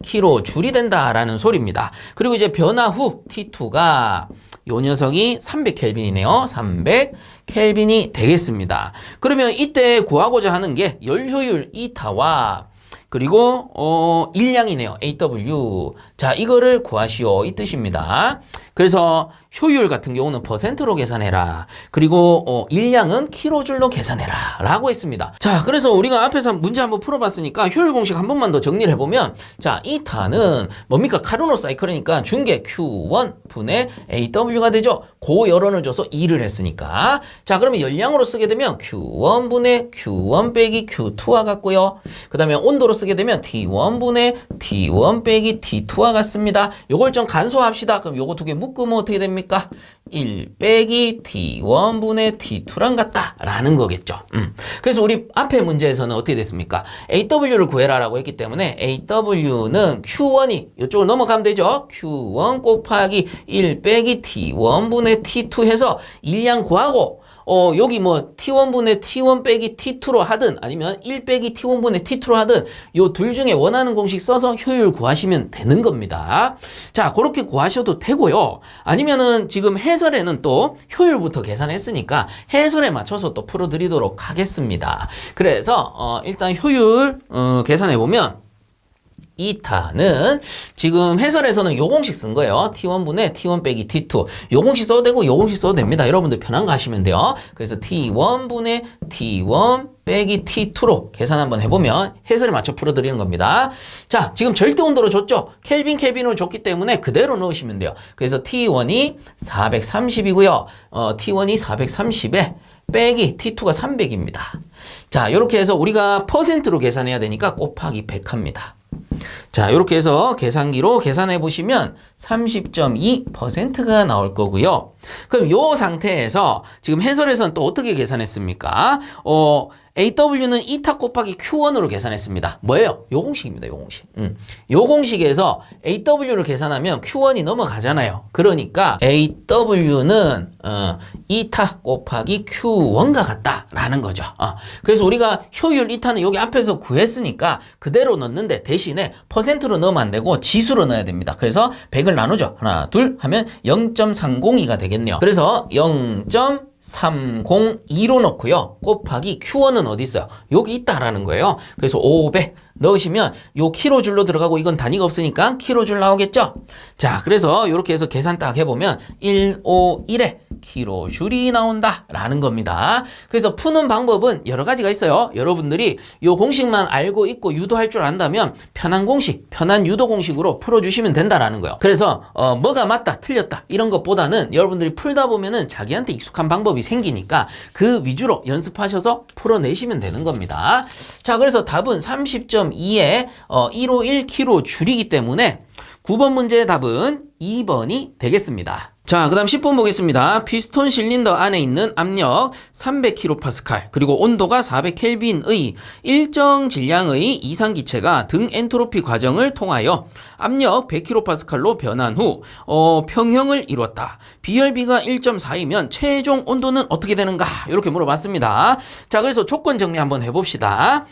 500kJ이 된다라는 소리입니다. 그리고 이제 변화 후 T2가 요 녀석이 300켈빈이네요. 300켈빈이 되겠습니다. 그러면 이때 구하고자 하는 게 열효율 2타와 그리고 일량이네요. AW. 자, 이거를 구하시오 이 뜻입니다. 그래서 효율 같은 경우는 퍼센트로 계산해라. 그리고 일량은 킬로줄로 계산해라 라고 했습니다. 자, 그래서 우리가 앞에서 문제 한번 풀어봤으니까 효율 공식 한 번만 더 정리를 해보면, 자, 이타는 뭡니까? 카르노 사이클이니까 중계 Q1 분의 AW가 되죠. 그 열원을 줘서 2를 했으니까. 자, 그러면 열량으로 쓰게 되면 Q1 분의 Q1 빼기 Q2와 같고요. 그 다음에 온도로 쓰게 되면 T1 분의 T1 빼기 T2와 같습니다. 요걸 좀 간소합시다. 그럼 요거 두 개 묶으면 어떻게 됩니까? 1 빼기 T1 분의 T2랑 같다 라는 거겠죠. 그래서 우리 앞에 문제에서는 어떻게 됐습니까? AW를 구해라 라고 했기 때문에 AW는 Q1이 이쪽으로 넘어가면 되죠. Q1 곱하기 1 빼기 T1 분의 T2 해서 일량 구하고, 여기 뭐 T1분의 T1 빼기 T2로 하든 아니면 1 빼기 T1분의 T2로 하든 요 둘 중에 원하는 공식 써서 효율 구하시면 되는 겁니다. 자, 그렇게 구하셔도 되고요. 아니면은 지금 해설에는 또 효율부터 계산했으니까 해설에 맞춰서 또 풀어드리도록 하겠습니다. 그래서 일단 효율 계산해보면, 이타는 지금 해설에서는 요 공식 쓴 거예요. T1분의 T1 빼기 T2. 요 공식 써도 되고 요 공식 써도 됩니다. 여러분들 편한 거 하시면 돼요. 그래서 T1분의 T1 빼기 T2로 계산 한번 해보면 해설에 맞춰 풀어드리는 겁니다. 자, 지금 절대 온도로 줬죠? 켈빈으로 줬기 때문에 그대로 넣으시면 돼요. 그래서 T1이 430이고요. T1이 430에 빼기 T2가 300입니다. 자, 이렇게 해서 우리가 퍼센트로 계산해야 되니까 곱하기 100 합니다. 자, 이렇게 해서 계산기로 계산해 보시면 30.2%가 나올 거고요. 그럼 이 상태에서 지금 해설에서는 또 어떻게 계산했습니까? AW는 이타 곱하기 Q1으로 계산했습니다. 뭐예요? 요 공식입니다. 요 공식. 요 공식에서 AW를 계산하면 Q1이 넘어가잖아요. 그러니까 AW는 이타 곱하기 Q1과 같다라는 거죠. 그래서 우리가 효율 이타는 여기 앞에서 구했으니까 그대로 넣는데 대신에 퍼센트로 넣으면 안 되고 지수로 넣어야 됩니다. 그래서 100을 나누죠. 하나, 둘 하면 0.302가 되겠네요. 그래서 0.302로 넣고요. 곱하기 Q1은 어디 있어요? 여기 있다라는 거예요. 그래서 500 넣으시면 요 킬로줄로 들어가고 이건 단위가 없으니까 킬로줄 나오겠죠? 자, 그래서 이렇게 해서 계산 딱 해보면 151에 킬로줄이 나온다라는 겁니다. 그래서 푸는 방법은 여러 가지가 있어요. 여러분들이 요 공식만 알고 있고 유도할 줄 안다면 편한 공식, 편한 유도 공식으로 풀어주시면 된다라는 거예요. 그래서 뭐가 맞다, 틀렸다 이런 것보다는 여러분들이 풀다 보면은 자기한테 익숙한 방법이 생기니까 그 위주로 연습하셔서 풀어내시면 되는 겁니다. 자, 그래서 답은 30.2에 151 킬로줄이기 때문에 9번 문제의 답은 2번이 되겠습니다. 자, 그 다음 10번 보겠습니다. 피스톤 실린더 안에 있는 압력 300kPa 그리고 온도가 400Kelvin의 일정 질량의 이상기체가 등 엔트로피 과정을 통하여 압력 100kPa로 변한 후 평형을 이루었다. 비열비가 1.4이면 최종 온도는 어떻게 되는가? 이렇게 물어봤습니다. 자, 그래서 조건 정리 한번 해봅시다.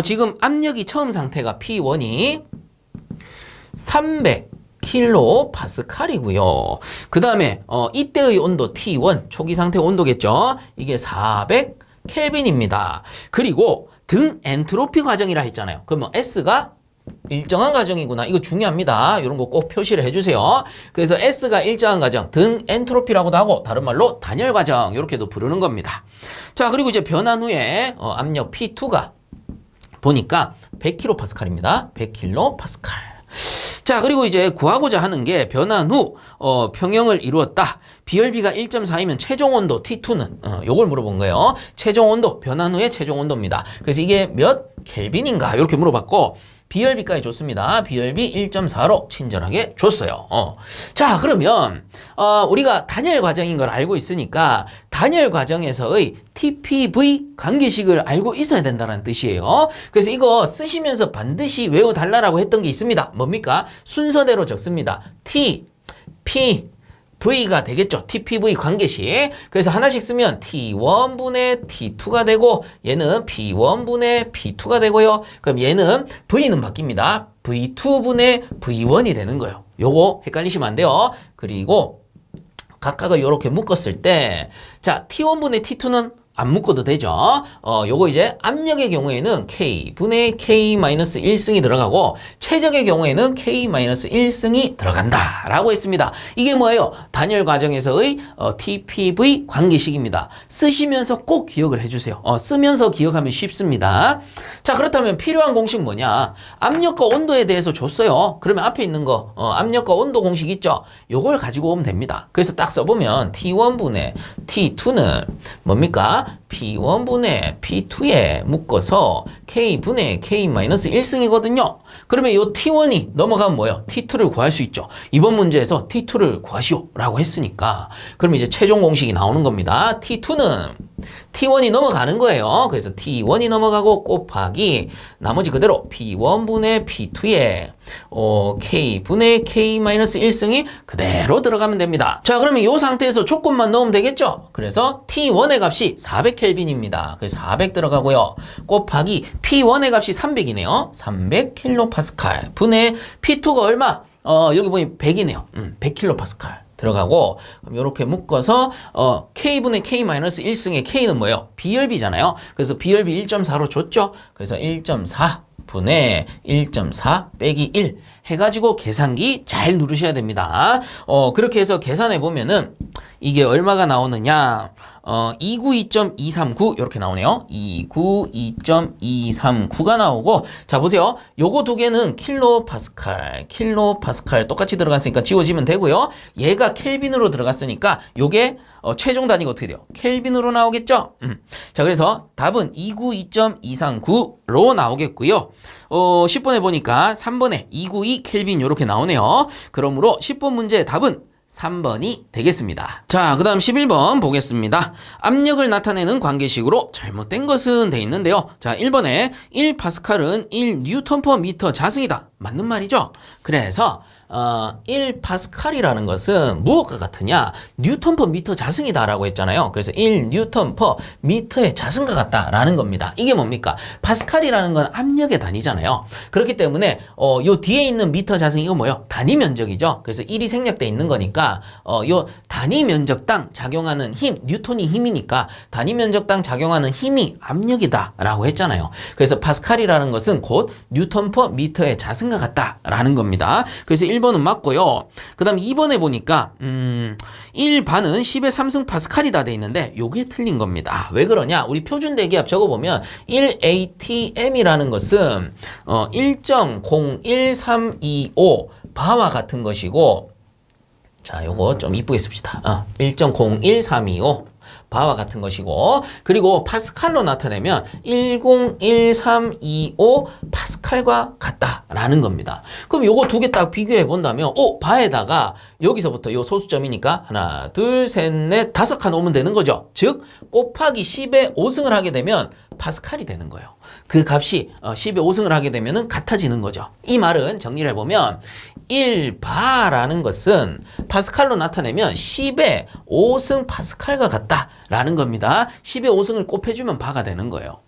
지금 압력이 처음 상태가 P1이 300kPa이고요. 그 다음에 이때의 온도 T1 초기 상태 온도겠죠. 이게 400Kelvin입니다. 그리고 등 엔트로피 과정이라 했잖아요. 그러면 S가 일정한 과정이구나. 이거 중요합니다. 이런 거 꼭 표시를 해주세요. 그래서 S가 일정한 과정, 등 엔트로피라고도 하고 다른 말로 단열 과정 이렇게도 부르는 겁니다. 자, 그리고 이제 변한 후에 압력 P2가 보니까 100kPa입니다. 100kPa. 자, 그리고 이제 구하고자 하는 게 변한 후 평형을 이루었다. 비열비가 1.4이면 최종 온도 T2는 요걸 물어본 거예요. 최종 온도, 변한 후의 최종 온도입니다. 그래서 이게 몇 켈빈인가 이렇게 물어봤고 비열비까지 줬습니다. 비열비 1.4로 친절하게 줬어요. 자, 그러면 우리가 단열 과정인 걸 알고 있으니까 단열 과정에서의 TPV 관계식을 알고 있어야 된다는 뜻이에요. 그래서 이거 쓰시면서 반드시 외워달라고 했던 게 있습니다. 뭡니까? 순서대로 적습니다. T, P, V가 되겠죠. TPV 관계식. 그래서 하나씩 쓰면 T1분의 T2가 되고 얘는 P1분의 P2가 되고요. 그럼 얘는 V는 바뀝니다. V2분의 V1이 되는 거예요. 요거 헷갈리시면 안 돼요. 그리고 각각을 이렇게 묶었을 때 자, T1분의 T2는 안 묶어도 되죠. 요거 이제 압력의 경우에는 K분의 K-1승이 들어가고 최적의 경우에는 K-1승이 들어간다 라고 했습니다. 이게 뭐예요? 단열 과정에서의 TPV 관계식입니다. 쓰시면서 꼭 기억을 해주세요. 쓰면서 기억하면 쉽습니다. 자, 그렇다면 필요한 공식 뭐냐? 압력과 온도에 대해서 줬어요. 그러면 앞에 있는 거 압력과 온도 공식 있죠? 요걸 가지고 오면 됩니다. 그래서 딱 써보면 T1분의 T2는 뭡니까? P1분의 P2에 묶어서 K분의 K-1승이거든요. 그러면 이 T1이 넘어가면 뭐예요? T2를 구할 수 있죠. 이번 문제에서 T2를 구하시오 라고 했으니까 그럼 이제 최종 공식이 나오는 겁니다. T2는 T1이 넘어가는 거예요. 그래서 T1이 넘어가고 곱하기 나머지 그대로 P1분의 P2에 K분의 K-1승이 그대로 들어가면 됩니다. 자, 그러면 이 상태에서 조건만 넣으면 되겠죠? 그래서 T1의 값이 400켈빈입니다. 그래서 400 들어가고요. 곱하기 P1의 값이 300이네요. 300kPa 분의 P2가 얼마? 여기 보니 100이네요. 100kPa. 들어가고 그럼 이렇게 묶어서 K분의 K-1승의 K는 뭐예요? 비열비잖아요. 그래서 비열비 1.4로 줬죠. 그래서 1.4 분의 1.4 빼기 1 해가지고 계산기 잘 누르셔야 됩니다. 그렇게 해서 계산해 보면은 이게 얼마가 나오느냐? 292.239 이렇게 나오네요. 292.239가 나오고 자 보세요. 요거 두 개는 킬로파스칼 똑같이 들어갔으니까 지워지면 되고요. 얘가 켈빈으로 들어갔으니까 요게 최종 단위가 어떻게 돼요? 켈빈으로 나오겠죠? 자, 그래서 답은 292.239로 나오겠고요. 10번에 보니까 3번에 292 켈빈 이렇게 나오네요. 그러므로 10번 문제의 답은 3번이 되겠습니다. 자, 그 다음 11번 보겠습니다. 압력을 나타내는 관계식으로 잘못된 것은 돼 있는데요. 자, 1번에 1파스칼은 1뉴턴/미터 자승이다. 맞는 말이죠? 그래서 1파스칼이라는 것은 무엇과 같으냐? 뉴턴/미터 자승이다라고 했잖아요. 그래서 1뉴턴/미터의 자승과 같다라는 겁니다. 이게 뭡니까? 파스칼이라는 건 압력의 단위잖아요. 그렇기 때문에 요 뒤에 있는 미터 자승 이거 뭐예요? 단위 면적이죠. 그래서 1이 생략돼 있는 거니까 요 단위 면적당 작용하는 힘, 뉴턴이 힘이니까 단위 면적당 작용하는 힘이 압력이다라고 했잖아요. 그래서 파스칼이라는 것은 곧 뉴턴/미터의 자승과 같다라는 겁니다. 그래서 1번은 맞고요. 그 다음 2번에 보니까 1반은 10의 3승 파스칼이다 돼 있는데 요게 틀린 겁니다. 왜 그러냐? 우리 표준 대기압 적어보면 1atm이라는 것은 1.01325 바와 같은 것이고 자, 요거 좀 이쁘게 씁시다. 1.01325 바와 같은 것이고 그리고 파스칼로 나타내면 101325 파스칼과 같다라는 겁니다. 그럼 요거 두 개 딱 비교해 본다면 바에다가 여기서부터 요 소수점이니까 하나 둘 셋 넷 다섯 칸 오면 되는 거죠. 즉 곱하기 10의 5승을 하게 되면 파스칼이 되는 거예요. 그 값이 10의 5승을 하게 되면 같아지는 거죠. 이 말은 정리를 해보면 1바라는 것은 파스칼로 나타내면 10의 5승 파스칼과 같다라는 겁니다. 10의 5승을 곱해주면 바가 되는 거예요.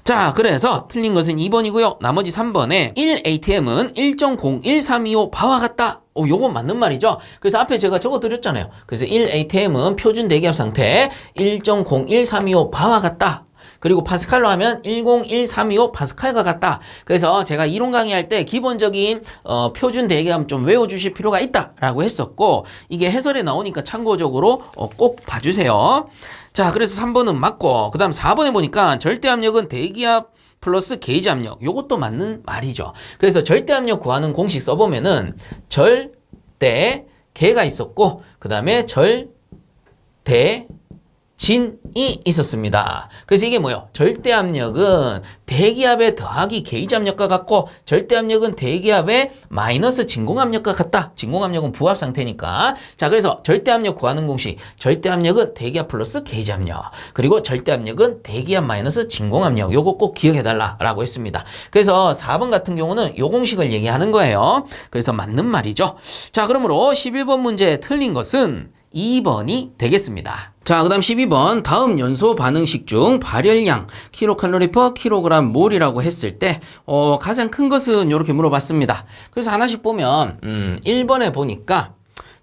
자, 그래서 틀린 것은 2번이고요. 나머지 3번에 1atm은 1.01325 바와 같다. 요건 맞는 말이죠. 그래서 앞에 제가 적어 드렸잖아요. 그래서 1atm은 표준 대기압 상태 1.01325 바와 같다. 그리고 파스칼로 하면 10135 파스칼과 같다. 그래서 제가 이론 강의할 때 기본적인 표준 대기압 좀 외워주실 필요가 있다라고 했었고 이게 해설에 나오니까 참고적으로 꼭 봐주세요. 자, 그래서 3번은 맞고 그 다음 4번에 보니까 절대압력은 대기압 플러스 게이지 압력 요것도 맞는 말이죠. 그래서 절대압력 구하는 공식 써보면은 절대 개가 있었고 그 다음에 절대 진이 있었습니다. 그래서 이게 뭐예요? 절대압력은 대기압에 더하기 게이지압력과 같고 절대압력은 대기압에 마이너스 진공압력과 같다. 진공압력은 부합 상태니까. 자, 그래서 절대압력 구하는 공식. 절대압력은 대기압 플러스 게이지압력. 그리고 절대압력은 대기압 마이너스 진공압력. 요거 꼭 기억해달라고 했습니다. 그래서 4번 같은 경우는 요 공식을 얘기하는 거예요. 그래서 맞는 말이죠. 자, 그러므로 11번 문제에 틀린 것은 2번이 되겠습니다. 자, 그 다음 12번 다음 연소 반응식 중 발열량 kcal per kg 몰이라고 했을 때 가장 큰 것은 이렇게 물어봤습니다. 그래서 하나씩 보면 1번에 보니까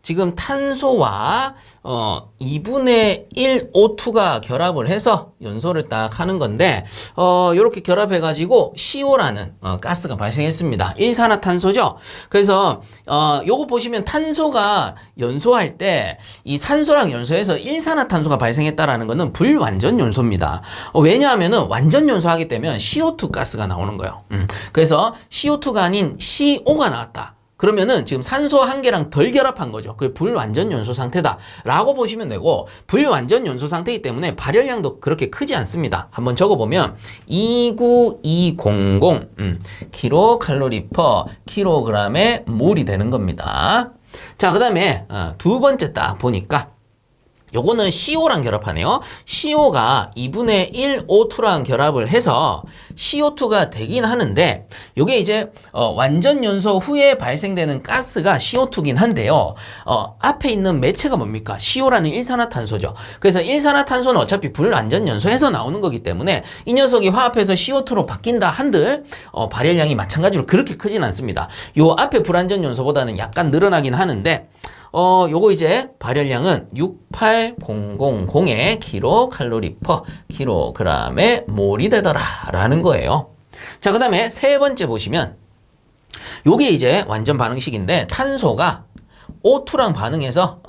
지금 탄소와 2분의 1 O2가 결합을 해서 연소를 딱 하는 건데 이렇게 결합해가지고 CO라는 가스가 발생했습니다. 일산화탄소죠. 그래서 요거 보시면 탄소가 연소할 때 이 산소랑 연소해서 일산화탄소가 발생했다라는 거는 불완전 연소입니다. 왜냐하면은 완전 연소하게 되면 CO2 가스가 나오는 거예요. 그래서 CO2가 아닌 CO가 나왔다. 그러면은 지금 산소 한 개랑 덜 결합한 거죠. 그게 불완전 연소 상태다라고 보시면 되고, 불완전 연소 상태이기 때문에 발열량도 그렇게 크지 않습니다. 한번 적어보면 29200 kcal per kg의 몰이 되는 겁니다. 자, 그 다음에 두 번째 딱 보니까 요거는 CO랑 결합하네요. CO가 2분의 1 O2랑 결합을 해서 CO2가 되긴 하는데, 요게 이제 완전 연소 후에 발생되는 가스가 CO2긴 한데요. 앞에 있는 매체가 뭡니까? CO라는 일산화탄소죠. 그래서 일산화탄소는 어차피 불완전 연소해서 나오는 거기 때문에 이 녀석이 화합해서 CO2로 바뀐다 한들 발열량이 마찬가지로 그렇게 크진 않습니다. 요 앞에 불완전 연소보다는 약간 늘어나긴 하는데, 요거 이제 발열량은 68000의 kcal per kg의 몰이 되더라 라는 거예요. 자, 그 다음에 세 번째 보시면 요게 이제 완전 반응식인데, 탄소가 O2랑 반응해서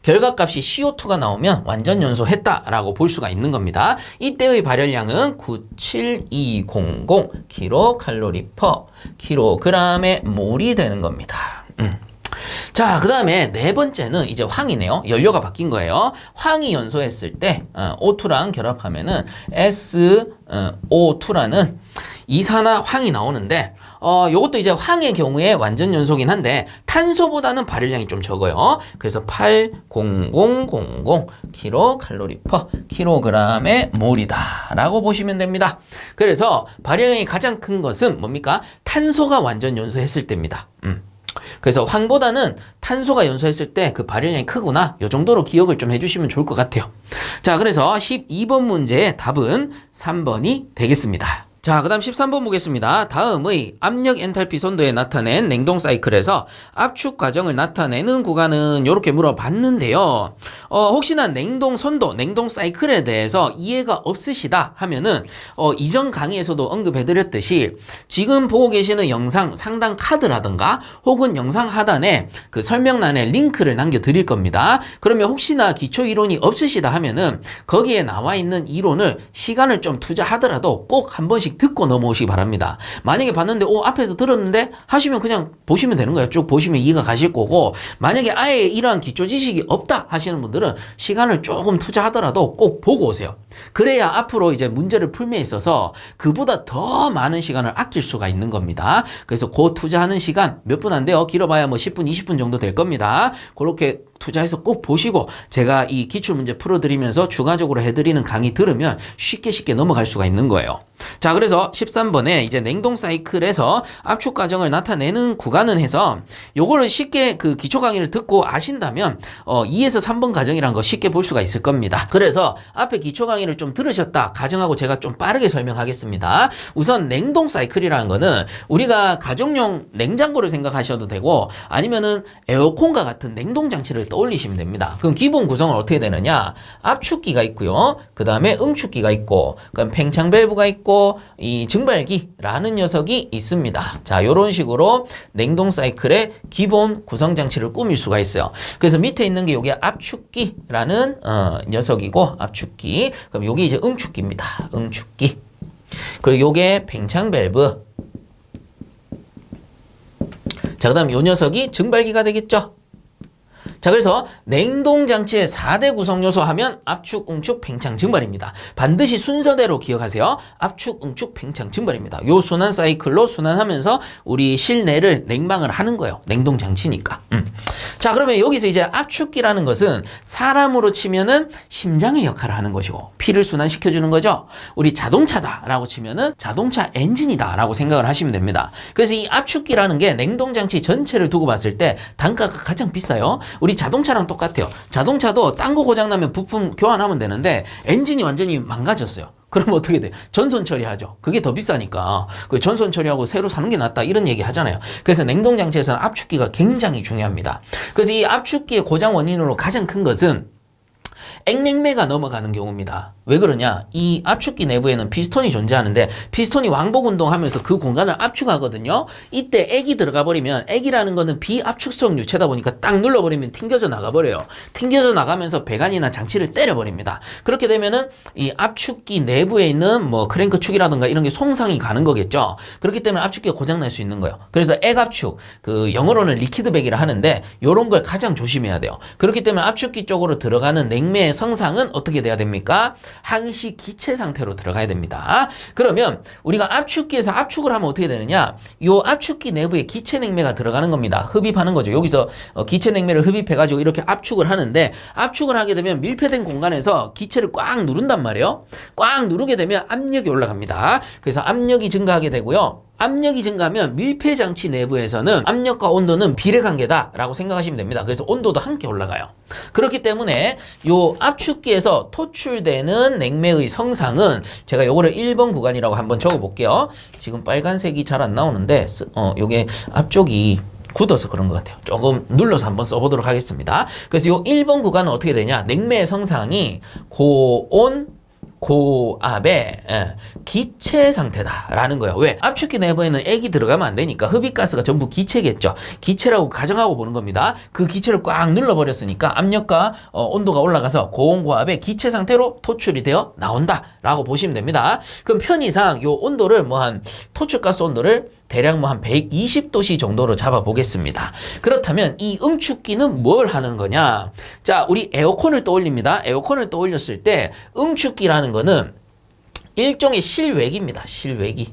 결과값이 CO2가 나오면 완전 연소했다라고 볼 수가 있는 겁니다. 이때의 발열량은 97200 kcal per kg의 몰이 되는 겁니다. 자, 그 다음에 네 번째는 이제 황이네요. 연료가 바뀐 거예요. 황이 연소했을 때 O2랑 결합하면은 SO2라는 이산화 황이 나오는데, 요것도 이제 황의 경우에 완전 연소긴 한데 탄소보다는 발열량이 좀 적어요. 그래서 80000 kcal per kg의 몰이다 라고 보시면 됩니다. 그래서 발열량이 가장 큰 것은 뭡니까? 탄소가 완전 연소했을 때입니다. 그래서 황보다는 탄소가 연소했을 때 그 발열량이 크구나, 요 정도로 기억을 좀 해주시면 좋을 것 같아요. 자, 그래서 12번 문제의 답은 3번이 되겠습니다. 자, 그 다음 13번 보겠습니다. 다음의 압력 엔탈피 선도에 나타낸 냉동 사이클에서 압축 과정을 나타내는 구간은 이렇게 물어봤는데요. 혹시나 냉동 선도, 냉동 사이클에 대해서 이해가 없으시다 하면은 이전 강의에서도 언급해드렸듯이 지금 보고 계시는 영상 상단 카드라든가 혹은 영상 하단에 그 설명란에 링크를 남겨드릴 겁니다. 그러면 혹시나 기초 이론이 없으시다 하면은 거기에 나와 있는 이론을 시간을 좀 투자하더라도 꼭 한 번씩 듣고 넘어오시기 바랍니다. 만약에 봤는데 앞에서 들었는데 하시면 그냥 보시면 되는 거예요. 쭉 보시면 이해가 가실 거고, 만약에 아예 이러한 기초 지식이 없다 하시는 분들은 시간을 조금 투자하더라도 꼭 보고 오세요. 그래야 앞으로 이제 문제를 풀미에 있어서 그보다 더 많은 시간을 아낄 수가 있는 겁니다. 그래서 그 투자하는 시간 몇 분 안 돼요. 길어봐야 뭐 10분, 20분 정도 될 겁니다. 그렇게 투자해서 꼭 보시고 제가 이 기출문제 풀어드리면서 추가적으로 해드리는 강의 들으면 쉽게 넘어갈 수가 있는 거예요. 자, 그래서 13번에 이제 냉동 사이클에서 압축 과정을 나타내는 구간은 해서 요거를 쉽게 그 기초 강의를 듣고 아신다면 2에서 3번 과정이란 거 쉽게 볼 수가 있을 겁니다. 그래서 앞에 기초 강의를 좀 들으셨다 가정하고 제가 좀 빠르게 설명하겠습니다. 우선 냉동 사이클이라는 거는 우리가 가정용 냉장고를 생각하셔도 되고 아니면은 에어컨과 같은 냉동 장치를 떠올리시면 됩니다. 그럼 기본 구성은 어떻게 되느냐? 압축기가 있고요. 그 다음에 응축기가 있고, 그럼 팽창 밸브가 있고, 이 증발기라는 녀석이 있습니다. 자, 요런 식으로 냉동 사이클의 기본 구성 장치를 꾸밀 수가 있어요. 그래서 밑에 있는 게 요게 압축기라는 녀석이고, 압축기. 그럼 요게 이제 응축기입니다. 응축기. 그리고 요게 팽창 밸브. 자, 그 다음 요 녀석이 증발기가 되겠죠. 자, 그래서 냉동장치의 4대 구성 요소 하면 압축, 응축, 팽창, 증발입니다. 반드시 순서대로 기억하세요. 압축, 응축, 팽창, 증발입니다. 요 순환 사이클로 순환하면서 우리 실내를 냉방을 하는 거예요. 냉동장치니까. 자, 그러면 여기서 이제 압축기라는 것은 사람으로 치면은 심장의 역할을 하는 것이고 피를 순환시켜주는 거죠. 우리 자동차다라고 치면은 자동차 엔진이다라고 생각을 하시면 됩니다. 그래서 이 압축기라는 게 냉동장치 전체를 두고 봤을 때 단가가 가장 비싸요. 우리 자동차랑 똑같아요. 자동차도 딴 거 고장나면 부품 교환하면 되는데 엔진이 완전히 망가졌어요. 그러면 어떻게 돼? 전선 처리하죠. 그게 더 비싸니까. 그 전선 처리하고 새로 사는 게 낫다. 이런 얘기 하잖아요. 그래서 냉동장치에서는 압축기가 굉장히 중요합니다. 그래서 이 압축기의 고장 원인으로 가장 큰 것은 액냉매가 넘어가는 경우입니다. 왜 그러냐? 이 압축기 내부에는 피스톤이 존재하는데 피스톤이 왕복 운동하면서 그 공간을 압축하거든요. 이때 액이 들어가 버리면 액이라는 거는 비압축성 유체다 보니까 딱 눌러버리면 튕겨져 나가버려요. 튕겨져 나가면서 배관이나 장치를 때려버립니다. 그렇게 되면은 이 압축기 내부에 있는 뭐 크랭크 축이라든가 이런 게 손상이 가는 거겠죠. 그렇기 때문에 압축기가 고장날 수 있는 거예요. 그래서 액압축, 그 영어로는 리퀴드백이라 하는데 요런 걸 가장 조심해야 돼요. 그렇기 때문에 압축기 쪽으로 들어가는 냉매의 성상은 어떻게 돼야 됩니까? 항시 기체 상태로 들어가야 됩니다. 그러면 우리가 압축기에서 압축을 하면 어떻게 되느냐? 요 압축기 내부에 기체 냉매가 들어가는 겁니다. 흡입하는 거죠. 여기서 기체 냉매를 흡입해가지고 이렇게 압축을 하는데 압축을 하게 되면 밀폐된 공간에서 기체를 꽉 누른단 말이에요. 꽉 누르게 되면 압력이 올라갑니다. 그래서 압력이 증가하게 되고요. 압력이 증가하면 밀폐장치 내부에서는 압력과 온도는 비례관계다라고 생각하시면 됩니다. 그래서 온도도 함께 올라가요. 그렇기 때문에 요 압축기에서 토출되는 냉매의 성상은 제가 요거를 1번 구간이라고 한번 적어볼게요. 지금 빨간색이 잘 안 나오는데 요게 앞쪽이 굳어서 그런 것 같아요. 조금 눌러서 한번 써보도록 하겠습니다. 그래서 요 1번 구간은 어떻게 되냐? 냉매의 성상이 고온 고압의 기체 상태다라는 거예요. 왜? 압축기 내부에는 액이 들어가면 안 되니까 흡입가스가 전부 기체겠죠. 기체라고 가정하고 보는 겁니다. 그 기체를 꽉 눌러버렸으니까 압력과 온도가 올라가서 고온고압의 기체 상태로 토출이 되어 나온다라고 보시면 됩니다. 그럼 편의상 요 온도를 한 토출가스 온도를 대략 한 120도씨 정도로 잡아 보겠습니다. 그렇다면 이 응축기는 뭘 하는 거냐? 자, 우리 에어컨을 떠올립니다. 에어컨을 떠올렸을 때 응축기라는 거는 일종의 실외기입니다. 실외기.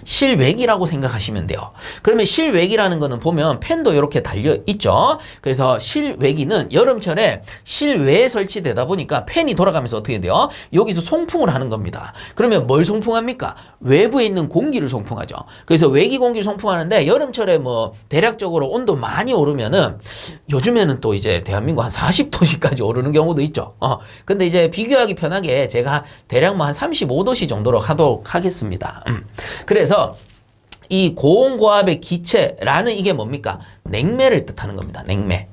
실외기라고 생각하시면 돼요. 그러면 실외기라는 거는 보면 팬도 이렇게 달려 있죠. 그래서 실외기는 여름철에 실외에 설치되다 보니까 팬이 돌아가면서 어떻게 돼요? 여기서 송풍을 하는 겁니다. 그러면 뭘 송풍합니까? 외부에 있는 공기를 송풍하죠. 그래서 외기 공기를 송풍하는데 여름철에 뭐 대략적으로 온도 많이 오르면은 요즘에는 또 이제 대한민국 한 40도씨까지 오르는 경우도 있죠. 근데 이제 비교하기 편하게 제가 대략 한 35도씨 정도로 하도록 하겠습니다. 그래서 이 고온고압의 기체라는 이게 뭡니까? 냉매를 뜻하는 겁니다. 냉매.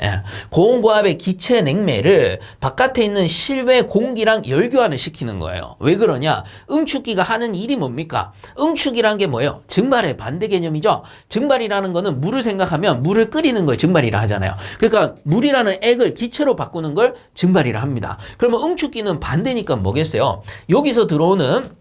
고온고압의 기체 냉매를 바깥에 있는 실외 공기랑 열교환을 시키는 거예요. 왜 그러냐? 응축기가 하는 일이 뭡니까? 응축이란 게 뭐예요? 증발의 반대 개념이죠. 증발이라는 거는 물을 생각하면 물을 끓이는 걸 증발이라 하잖아요. 그러니까 물이라는 액을 기체로 바꾸는 걸 증발이라 합니다. 그러면 응축기는 반대니까 뭐겠어요? 여기서 들어오는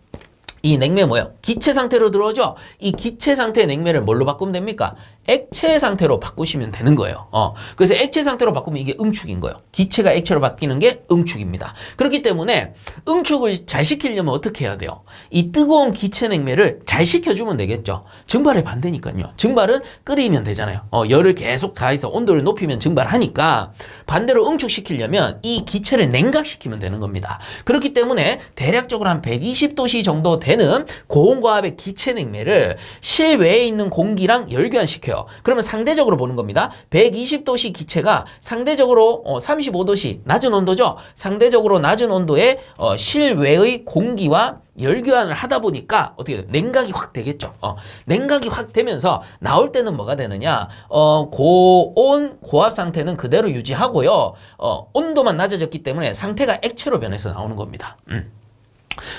이 냉매 뭐예요? 기체 상태로 들어오죠? 이 기체 상태의 냉매를 뭘로 바꾸면 됩니까? 액체 상태로 바꾸시면 되는 거예요. 그래서 액체 상태로 바꾸면 이게 응축인 거예요. 기체가 액체로 바뀌는 게 응축입니다. 그렇기 때문에 응축을 잘 시키려면 어떻게 해야 돼요? 이 뜨거운 기체 냉매를 잘 식혀주면 되겠죠. 증발의 반대니까요. 증발은 끓이면 되잖아요. 열을 계속 가해서 온도를 높이면 증발하니까 반대로 응축시키려면 이 기체를 냉각시키면 되는 겁니다. 그렇기 때문에 대략적으로 한 120도씨 정도 되는 고온고압의 기체 냉매를 실외에 있는 공기랑 열교환시켜요. 그러면 상대적으로 보는 겁니다. 120도씨 기체가 상대적으로 35도씨 낮은 온도죠. 상대적으로 낮은 온도의 실외의 공기와 열교환을 하다 보니까 어떻게 돼요? 냉각이 확 되겠죠. 냉각이 확 되면서 나올 때는 뭐가 되느냐? 고온 고압 상태는 그대로 유지하고요. 온도만 낮아졌기 때문에 상태가 액체로 변해서 나오는 겁니다.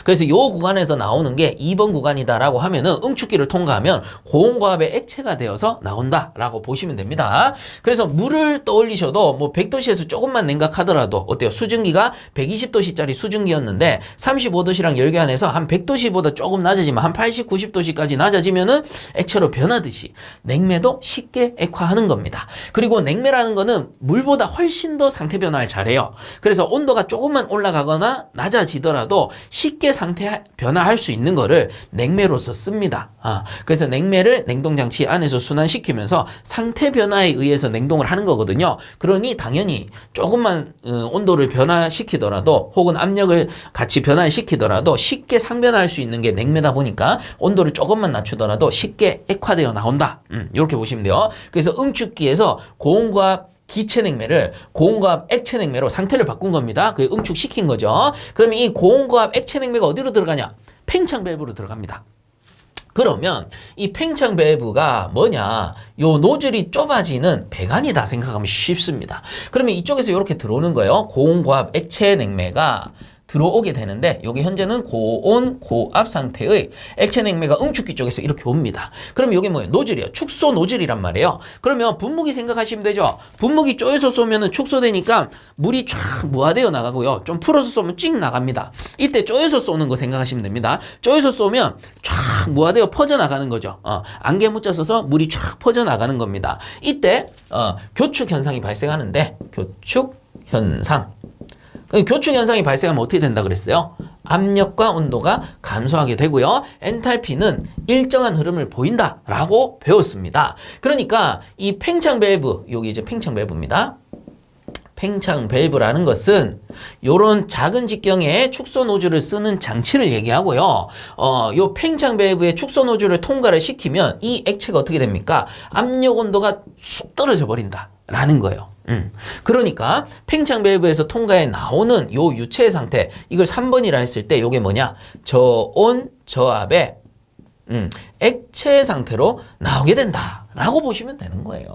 그래서 이 구간에서 나오는 게 2번 구간이다라고 하면은 응축기를 통과하면 고온고압의 액체가 되어서 나온다라고 보시면 됩니다. 그래서 물을 떠올리셔도 뭐 100도씨에서 조금만 냉각하더라도 어때요? 수증기가 120도씨짜리 수증기였는데 35도씨랑 열교환해서 한 100도씨보다 조금 낮아지면 한 80, 90도씨까지 낮아지면은 액체로 변하듯이 냉매도 쉽게 액화하는 겁니다. 그리고 냉매라는 거는 물보다 훨씬 더 상태 변화를 잘해요. 그래서 온도가 조금만 올라가거나 낮아지더라도 쉽게 상태 변화할 수 있는 거를 냉매로서 씁니다. 그래서 냉매를 냉동장치 안에서 순환시키면서 상태 변화에 의해서 냉동을 하는 거거든요. 그러니 당연히 조금만 온도를 변화시키더라도 혹은 압력을 같이 변화시키더라도 쉽게 상변화할 수 있는 게 냉매다 보니까 온도를 조금만 낮추더라도 쉽게 액화되어 나온다. 이렇게 보시면 돼요. 그래서 응축기에서 고온고압 기체 냉매를 고온고압 액체 냉매로 상태를 바꾼 겁니다. 그 응축시킨 거죠. 그러면 이 고온고압 액체 냉매가 어디로 들어가냐? 팽창 밸브로 들어갑니다. 그러면 이 팽창 밸브가 뭐냐? 요 노즐이 좁아지는 배관이다 생각하면 쉽습니다. 그러면 이쪽에서 이렇게 들어오는 거예요. 고온고압 액체 냉매가 들어오게 되는데 여기 현재는 고온 고압 상태의 액체 냉매가 응축기 쪽에서 이렇게 옵니다. 그럼 이게 뭐예요? 노즐이에요. 축소 노즐이란 말이에요. 그러면 분무기 생각하시면 되죠. 분무기 쪼여서 쏘면은 축소되니까 물이 쫙 무화되어 나가고요. 좀 풀어서 쏘면 찍 나갑니다. 이때 쪼여서 쏘는 거 생각하시면 됩니다. 쪼여서 쏘면 쫙 무화되어 퍼져 나가는 거죠. 안개 묻자 써서 물이 쫙 퍼져 나가는 겁니다. 이때 교축 현상이 발생하는데 교축 현상. 교축 현상이 발생하면 어떻게 된다 그랬어요? 압력과 온도가 감소하게 되고요. 엔탈피는 일정한 흐름을 보인다라고 배웠습니다. 그러니까 이 팽창 밸브, 여기 이제 팽창 밸브입니다. 팽창 밸브라는 것은 요런 작은 직경에 축소 노즐을 쓰는 장치를 얘기하고요. 요 팽창 밸브의 축소 노즐을 통과를 시키면 이 액체가 어떻게 됩니까? 압력 온도가 쑥 떨어져 버린다. 라는 거예요. 그러니까 팽창 밸브에서 통과해 나오는 요 유체의 상태, 이걸 3번이라 했을 때 요게 뭐냐? 저온 저압의 액체 상태로 나오게 된다 라고 보시면 되는 거예요.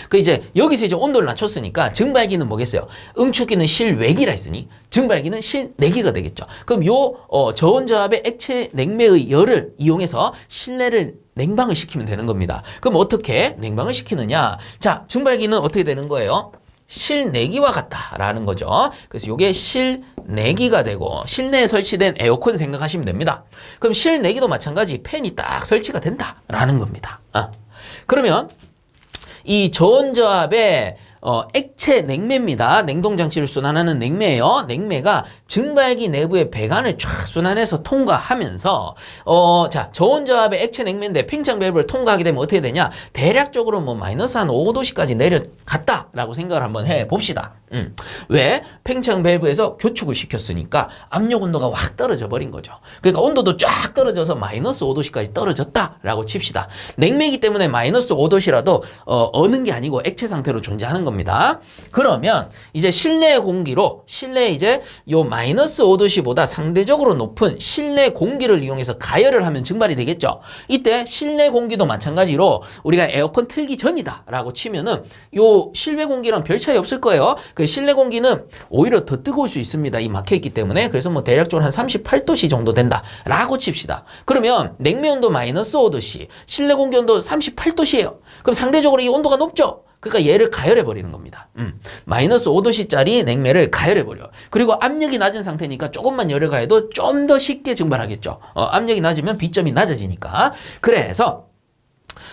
그 이제 여기서 이제 온도를 낮췄으니까 증발기는 뭐겠어요? 응축기는 실외기라 했으니 증발기는 실내기가 되겠죠. 그럼 요 저온 저압의 액체 냉매의 열을 이용해서 실내를 냉방을 시키면 되는 겁니다. 그럼 어떻게 냉방을 시키느냐? 자, 증발기는 어떻게 되는 거예요? 실내기와 같다라는 거죠. 그래서 이게 실내기가 되고 실내에 설치된 에어컨 생각하시면 됩니다. 그럼 실내기도 마찬가지 팬이 딱 설치가 된다라는 겁니다. 그러면 이 저온저압의 액체 냉매입니다. 냉동장치를 순환하는 냉매예요. 냉매가 증발기 내부의 배관을 쫙 순환해서 통과하면서 자, 저온저압의 액체 냉매인데 팽창 밸브를 통과하게 되면 어떻게 되냐? 대략적으로 뭐 마이너스 한 5도씨까지 내려갔다라고 생각을 한번 해봅시다. 왜? 팽창 밸브에서 교축을 시켰으니까 압력 온도가 확 떨어져 버린 거죠. 그러니까 온도도 쫙 떨어져서 마이너스 5도씨까지 떨어졌다라고 칩시다. 냉매이기 때문에 마이너스 5도씨라도 어는 게 아니고 액체 상태로 존재하는 겁니다. 그러면 이제 실내 공기로 실내 이제 요 마이너스 5도씨보다 상대적으로 높은 실내 공기를 이용해서 가열을 하면 증발이 되겠죠. 이때 실내 공기도 마찬가지로 우리가 에어컨 틀기 전이다라고 치면은 요 실외 공기랑 별 차이 없을 거예요. 그 실내 공기는 오히려 더 뜨거울 수 있습니다. 이 막혀있기 때문에. 그래서 뭐 대략적으로 한 38도씨 정도 된다라고 칩시다. 그러면 냉매 온도 마이너스 5도씨, 실내 공기 온도 38도씨예요. 그럼 상대적으로 이 온도가 높죠? 그러니까 얘를 가열해버리는 겁니다. 마이너스 5도씨짜리 냉매를 가열해버려. 그리고 압력이 낮은 상태니까 조금만 열을 가해도 좀 더 쉽게 증발하겠죠. 압력이 낮으면 B점이 낮아지니까. 그래서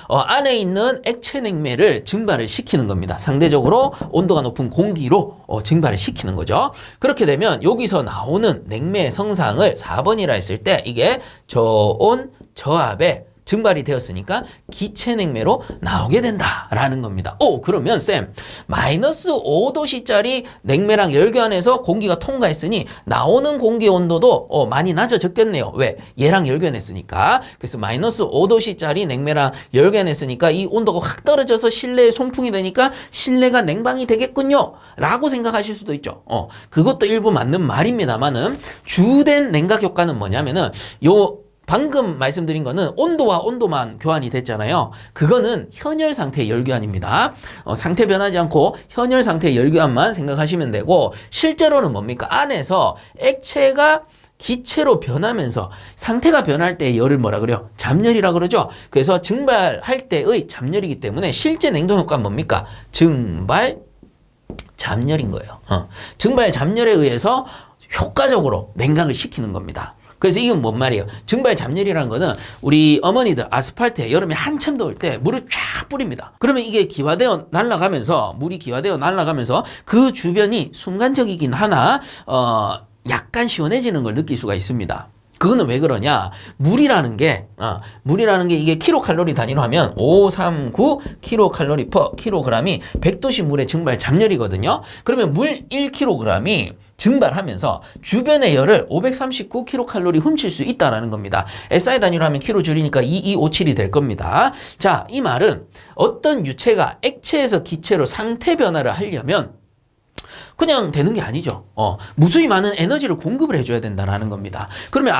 안에 있는 액체 냉매를 증발을 시키는 겁니다. 상대적으로 온도가 높은 공기로 증발을 시키는 거죠. 그렇게 되면 여기서 나오는 냉매의 성상을 4번이라 했을 때 이게 저온 저압의 증발이 되었으니까 기체 냉매로 나오게 된다라는 겁니다. 그러면 쌤, 마이너스 5도씨짜리 냉매랑 열교환해서 공기가 통과했으니 나오는 공기 온도도 많이 낮아졌겠네요. 왜? 얘랑 열교환했으니까. 그래서 마이너스 5도씨짜리 냉매랑 열교환했으니까 이 온도가 확 떨어져서 실내에 송풍이 되니까 실내가 냉방이 되겠군요. 라고 생각하실 수도 있죠. 그것도 일부 맞는 말입니다만은 주된 냉각 효과는 뭐냐면은 요 방금 말씀드린 거는 온도와 온도만 교환이 됐잖아요. 그거는 현열 상태의 열교환입니다. 상태 변하지 않고 현열 상태의 열교환만 생각하시면 되고, 실제로는 뭡니까? 안에서 액체가 기체로 변하면서 상태가 변할 때의 열을 뭐라 그래요? 잡열이라 그러죠. 그래서 증발할 때의 잡열이기 때문에 실제 냉동 효과는 뭡니까? 증발 잡열인 거예요. 증발 잡열에 의해서 효과적으로 냉각을 시키는 겁니다. 그래서 이건 뭔 말이에요? 증발 잡열이라는 거는 우리 어머니들 아스팔트에 여름에 한참 더울 때 물을 쫙 뿌립니다. 그러면 이게 기화되어 날아가면서, 물이 기화되어 날아가면서 그 주변이 순간적이긴 하나 약간 시원해지는 걸 느낄 수가 있습니다. 그거는 왜 그러냐? 물이라는 게 이게 킬로칼로리 단위로 하면 539 킬로칼로리 퍼 킬로그램이 100도씨 물의 증발 잡열이거든요. 그러면 물 1kg이 증발하면서 주변의 열을 539kcal 훔칠 수 있다라는 겁니다. SI 단위로 하면 킬로 줄이니까 2257이 될 겁니다. 자, 이 말은 어떤 유체가 액체에서 기체로 상태 변화를 하려면 그냥 되는 게 아니죠. 무수히 많은 에너지를 공급을 해줘야 된다라는 겁니다. 그러면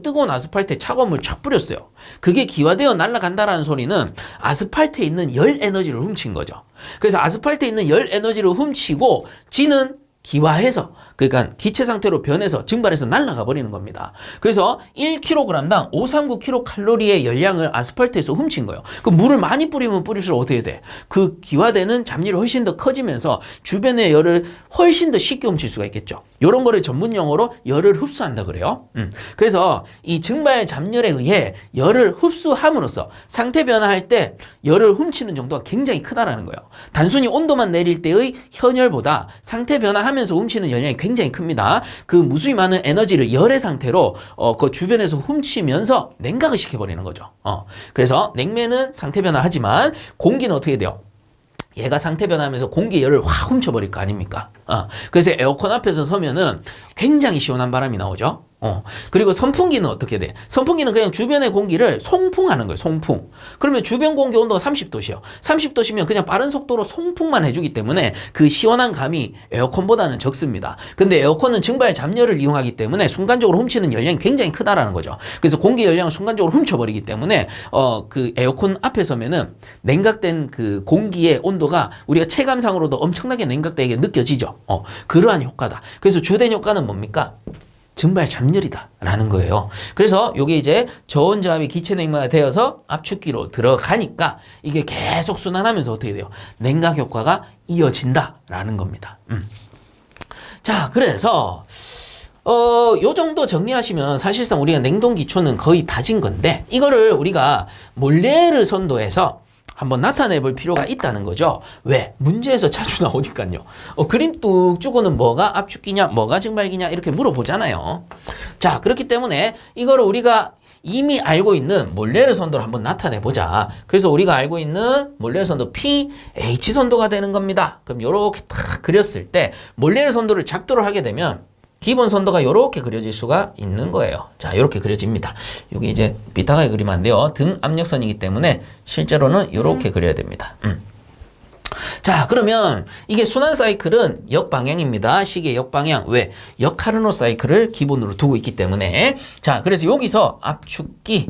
뜨거운 아스팔트에 차가운 물 쫙 뿌렸어요. 그게 기화되어 날아간다라는 소리는 아스팔트에 있는 열 에너지를 훔친 거죠. 그래서 아스팔트에 있는 열 에너지를 훔치고 지는 기화해서, 그러니까 기체 상태로 변해서 증발해서 날아가 버리는 겁니다. 그래서 1kg당 539kcal의 열량을 아스팔트에서 훔친 거예요. 그 물을 많이 뿌리면 뿌릴수록 어떻게 돼? 그 기화되는 잡일이 훨씬 더 커지면서 주변의 열을 훨씬 더 쉽게 훔칠 수가 있겠죠. 이런 거를 전문 용어로 열을 흡수한다 그래요. 그래서 이 증발 잡열에 의해 열을 흡수함으로써 상태 변화할 때 열을 훔치는 정도가 굉장히 크다라는 거예요. 단순히 온도만 내릴 때의 현열보다 상태 변화하면서 훔치는 열량이 굉장히 큽니다. 그 무수히 많은 에너지를 열의 상태로 그 주변에서 훔치면서 냉각을 시켜버리는 거죠. 그래서 냉매는 상태 변화하지만 공기는 어떻게 돼요? 얘가 상태 변화하면서 공기 열을 확 훔쳐버릴 거 아닙니까? 그래서 에어컨 앞에서 서면은 굉장히 시원한 바람이 나오죠. 그리고 선풍기는 어떻게 돼? 선풍기는 그냥 주변의 공기를 송풍하는 거예요. 송풍. 그러면 주변 공기 온도가 30도시요. 30도시면 그냥 빠른 속도로 송풍만 해주기 때문에 그 시원한 감이 에어컨보다는 적습니다. 근데 에어컨은 증발 잡열을 이용하기 때문에 순간적으로 훔치는 열량이 굉장히 크다라는 거죠. 그래서 공기 열량을 순간적으로 훔쳐버리기 때문에 그 에어컨 앞에 서면은 냉각된 그 공기의 온도가 우리가 체감상으로도 엄청나게 냉각되게 느껴지죠. 그러한 효과다. 그래서 주된 효과는 뭡니까? 증발 잡열이다라는 거예요. 그래서 이게 이제 저온저압이 기체 냉매가 되어서 압축기로 들어가니까 이게 계속 순환하면서 어떻게 돼요? 냉각 효과가 이어진다라는 겁니다. 자, 그래서 요 정도 정리하시면 사실상 우리가 냉동 기초는 거의 다진 건데 이거를 우리가 몰레르 선도에서 한번 나타내 볼 필요가 있다는 거죠. 왜? 문제에서 자주 나오니까요. 그림 뚝 주고는 뭐가 압축기냐, 뭐가 증발기냐 이렇게 물어보잖아요. 자, 그렇기 때문에 이거를 우리가 이미 알고 있는 몰레르 선도를 한번 나타내 보자. 그래서 우리가 알고 있는 몰레르 선도 pH 선도가 되는 겁니다. 그럼 이렇게 딱 그렸을 때 몰레르 선도를 작도를 하게 되면 기본 선도가 이렇게 그려질 수가 있는 거예요. 자, 이렇게 그려집니다. 여기 이제 삐딱하게 그리면 안 돼요. 등 압력선이기 때문에 실제로는 이렇게 그려야 됩니다. 자, 그러면 이게 순환 사이클은 역방향입니다. 시계 역방향. 왜? 역카르노 사이클을 기본으로 두고 있기 때문에. 자, 그래서 여기서 압축기,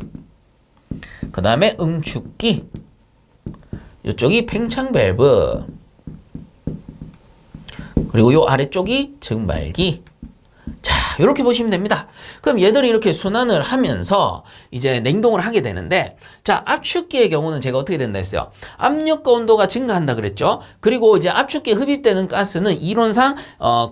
그 다음에 응축기, 이쪽이 팽창 밸브, 그리고 요 아래쪽이 증발기. 자, 이렇게 보시면 됩니다. 그럼 얘들이 이렇게 순환을 하면서 이제 냉동을 하게 되는데, 자, 압축기의 경우는 제가 어떻게 된다 했어요? 압력과 온도가 증가한다 그랬죠? 그리고 이제 압축기에 흡입되는 가스는 이론상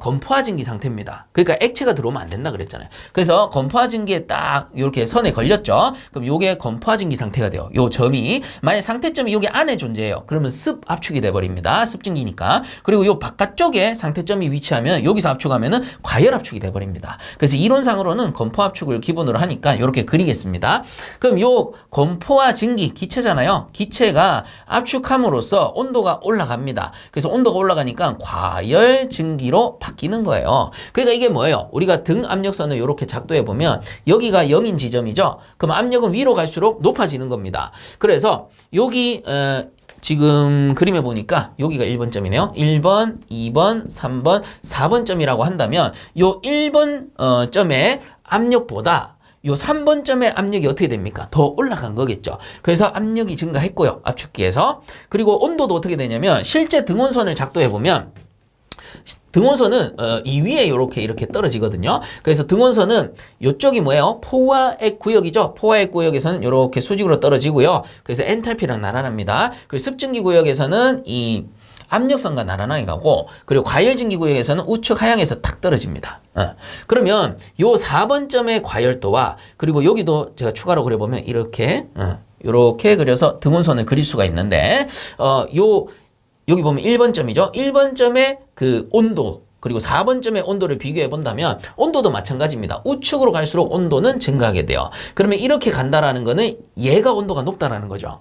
건포화증기 상태입니다. 그러니까 액체가 들어오면 안 된다 그랬잖아요. 그래서 건포화증기에 딱 이렇게 선에 걸렸죠? 그럼 요게 건포화증기 상태가 돼요. 요 점이. 만약 상태점이 여기 안에 존재해요. 그러면 습 압축이 돼버립니다. 습증기니까. 그리고 요 바깥쪽에 상태점이 위치하면 여기서 압축하면은 과열 압축이 돼버립니다. 그래서 이론상으로는 건포 압축을 기본으로 하니까 이렇게 그리겠습니다. 그럼 요 건포와 증기, 기체잖아요. 기체가 압축함으로써 온도가 올라갑니다. 그래서 온도가 올라가니까 과열 증기로 바뀌는 거예요. 그러니까 이게 뭐예요? 우리가 등 압력선을 이렇게 작도해 보면 여기가 0인 지점이죠. 그럼 압력은 위로 갈수록 높아지는 겁니다. 그래서 여기 지금 그림에 보니까 여기가 1번점이네요. 1번, 2번, 3번, 4번 점이라고 한다면 요 1번 점의 압력보다 요 3번 점의 압력이 어떻게 됩니까? 더 올라간 거겠죠. 그래서 압력이 증가했고요. 압축기에서. 그리고 온도도 어떻게 되냐면 실제 등온선을 작도해 보면 등온선은 이 위에 이렇게 떨어지거든요. 그래서 등온선은 이쪽이 뭐예요? 포화액 구역이죠. 포화액 구역에서는 이렇게 수직으로 떨어지고요. 그래서 엔탈피랑 나란합니다. 그리고 습증기 구역에서는 이 압력선과 나란하게 가고, 그리고 과열증기 구역에서는 우측 하향에서 탁 떨어집니다. 그러면 요 4번점의 과열도와, 그리고 여기도 제가 추가로 그려보면 이렇게 그려서 등온선을 그릴 수가 있는데 여기 보면 1번점이죠. 1번점의 그 온도, 그리고 4번점의 온도를 비교해 본다면 온도도 마찬가지입니다. 우측으로 갈수록 온도는 증가하게 돼요. 그러면 이렇게 간다라는 거는 얘가 온도가 높다라는 거죠.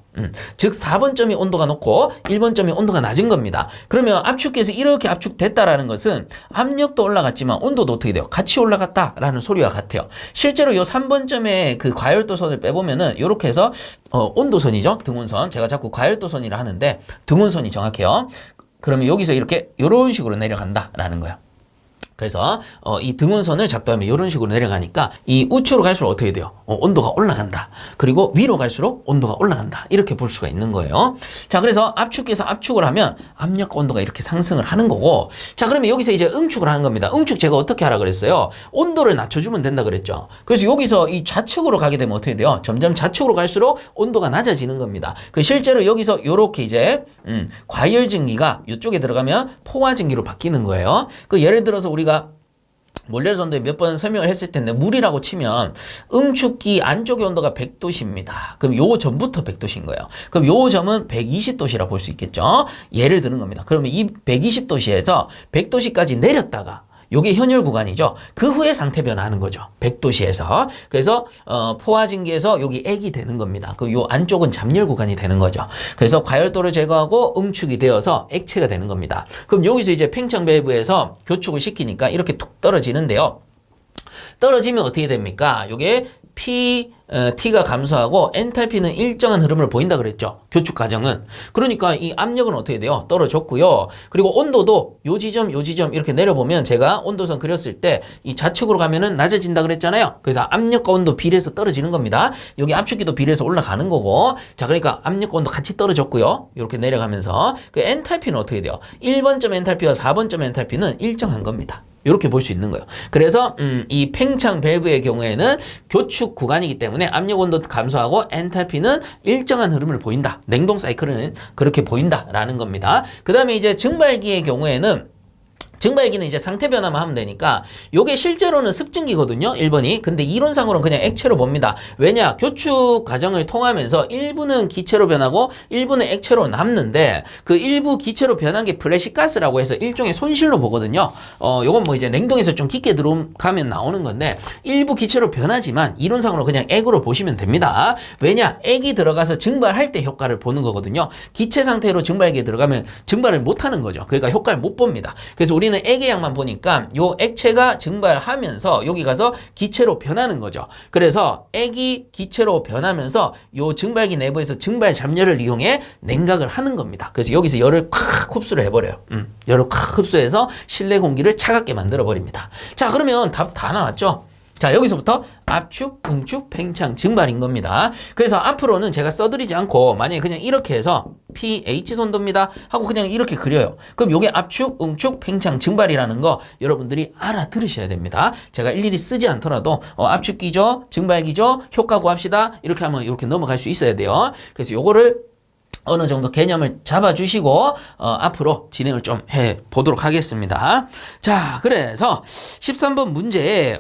즉 4번점이 온도가 높고 1번점이 온도가 낮은 겁니다. 그러면 압축기에서 이렇게 압축됐다라는 것은 압력도 올라갔지만 온도도 어떻게 돼요? 같이 올라갔다라는 소리와 같아요. 실제로 이 3번점의 그 과열도선을 빼보면은 이렇게 해서 온도선이죠. 등온선. 제가 자꾸 과열도선이라 하는데 등온선이 정확해요. 그러면 여기서 이렇게 이런 식으로 내려간다라는 거야. 그래서 이 등원선을 작동하면 이런 식으로 내려가니까 이 우측으로 갈수록 어떻게 돼요? 온도가 올라간다. 그리고 위로 갈수록 온도가 올라간다. 이렇게 볼 수가 있는 거예요. 자, 그래서 압축기에서 압축을 하면 압력 온도가 이렇게 상승을 하는 거고, 자, 그러면 여기서 이제 응축을 하는 겁니다. 응축 제가 어떻게 하라 그랬어요? 온도를 낮춰주면 된다 그랬죠. 그래서 여기서 이 좌측으로 가게 되면 어떻게 돼요? 점점 좌측으로 갈수록 온도가 낮아지는 겁니다. 그 실제로 여기서 이렇게 이제 과열증기가 이쪽에 들어가면 포화증기로 바뀌는 거예요. 그 예를 들어서 우리가 몰래선도에 몇 번 설명을 했을 텐데 물이라고 치면 응축기 안쪽의 온도가 100도씨입니다. 그럼 요 점부터 100도씨인 거예요. 그럼 요 점은 120도씨라 볼 수 있겠죠. 예를 드는 겁니다. 그러면 이 120도씨에서 100도씨까지 내렸다가 요게 현열 구간이죠. 그 후에 상태 변화하는 거죠. 100도씨에서. 그래서 포화증기에서 여기 액이 되는 겁니다. 그 요 안쪽은 잠열 구간이 되는 거죠. 그래서 과열도를 제거하고 응축이 되어서 액체가 되는 겁니다. 그럼 여기서 이제 팽창 밸브에서 교축을 시키니까 이렇게 툭 떨어지는데요. 떨어지면 어떻게 됩니까? 요게 T가 감소하고 엔탈피는 일정한 흐름을 보인다 그랬죠. 교축 과정은. 그러니까 이 압력은 어떻게 돼요? 떨어졌고요. 그리고 온도도 요 지점 이렇게 내려보면 제가 온도선 그렸을 때 이 좌측으로 가면은 낮아진다 그랬잖아요. 그래서 압력과 온도 비례해서 떨어지는 겁니다. 여기 압축기도 비례해서 올라가는 거고. 자, 그러니까 압력과 온도 같이 떨어졌고요. 이렇게 내려가면서 그 엔탈피는 어떻게 돼요? 1번점 엔탈피와 4번점 엔탈피는 일정한 겁니다. 이렇게 볼 수 있는 거예요. 그래서 이 팽창 밸브의 경우에는 교축 구간이기 때문에 압력 온도 감소하고 엔탈피는 일정한 흐름을 보인다. 냉동 사이클은 그렇게 보인다라는 겁니다. 그 다음에 이제 증발기의 경우에는 증발기는 이제 상태 변화만 하면 되니까 요게 실제로는 습증기거든요. 1번이. 근데 이론상으로는 그냥 액체로 봅니다. 왜냐? 교축 과정을 통하면서 일부는 기체로 변하고 일부는 액체로 남는데 그 일부 기체로 변한 게 플래시가스라고 해서 일종의 손실로 보거든요. 요건 뭐 이제 냉동에서 좀 깊게 들어가면 나오는 건데 일부 기체로 변하지만 이론상으로 그냥 액으로 보시면 됩니다. 왜냐? 액이 들어가서 증발할 때 효과를 보는 거거든요. 기체 상태로 증발기에 들어가면 증발을 못 하는 거죠. 그러니까 효과를 못 봅니다. 그래서 우리는 액의 양만 보니까 요 액체가 증발하면서 여기 가서 기체로 변하는 거죠. 그래서 액이 기체로 변하면서 요 증발기 내부에서 증발 잡열을 이용해 냉각을 하는 겁니다. 그래서 여기서 열을 콱 흡수를 해버려요. 열을 콱 흡수해서 실내 공기를 차갑게 만들어 버립니다. 자, 그러면 답 다 나왔죠? 자, 여기서부터 압축, 응축, 팽창, 증발인 겁니다. 그래서 앞으로는 제가 써드리지 않고 만약에 그냥 이렇게 해서 pH 선도입니다 하고 그냥 이렇게 그려요. 그럼 요게 압축, 응축, 팽창, 증발이라는 거 여러분들이 알아들으셔야 됩니다. 제가 일일이 쓰지 않더라도 압축기죠, 증발기죠, 효과 구합시다 이렇게 하면 이렇게 넘어갈 수 있어야 돼요. 그래서 요거를 어느 정도 개념을 잡아주시고 앞으로 진행을 좀 해보도록 하겠습니다. 자, 그래서 13번 문제에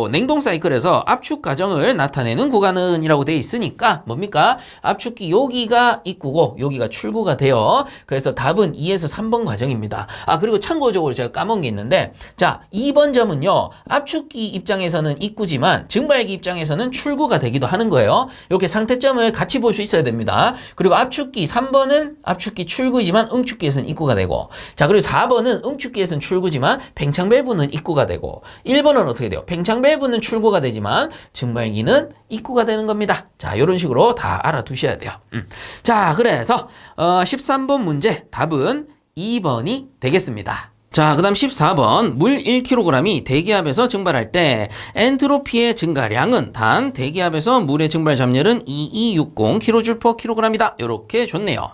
냉동 사이클에서 압축 과정을 나타내는 구간은 이라고 되어 있으니까 뭡니까? 압축기 여기가 입구고 여기가 출구가 돼요. 그래서 답은 2에서 3번 과정입니다. 그리고 참고적으로 제가 까먹은 게 있는데 자, 2번 점은요. 압축기 입장에서는 입구지만 증발기 입장에서는 출구가 되기도 하는 거예요. 이렇게 상태점을 같이 볼 수 있어야 됩니다. 그리고 압축기 3번은 압축기 출구지만 응축기에서는 입구가 되고, 자, 그리고 4번은 응축기에서는 출구지만 팽창 밸브는 입구가 되고, 1번은 어떻게 돼요? 팽창 밸브는 출구가 되지만 증발기는 입구가 되는 겁니다. 자, 이런 식으로 다 알아두셔야 돼요. 자, 그래서 13번 문제 답은 2번이 되겠습니다. 자, 그 다음 14번 물 1kg이 대기압에서 증발할 때 엔트로피의 증가량은 단 대기압에서 물의 증발 잡열은 2260 kJ/kg이다. 이렇게 줬네요.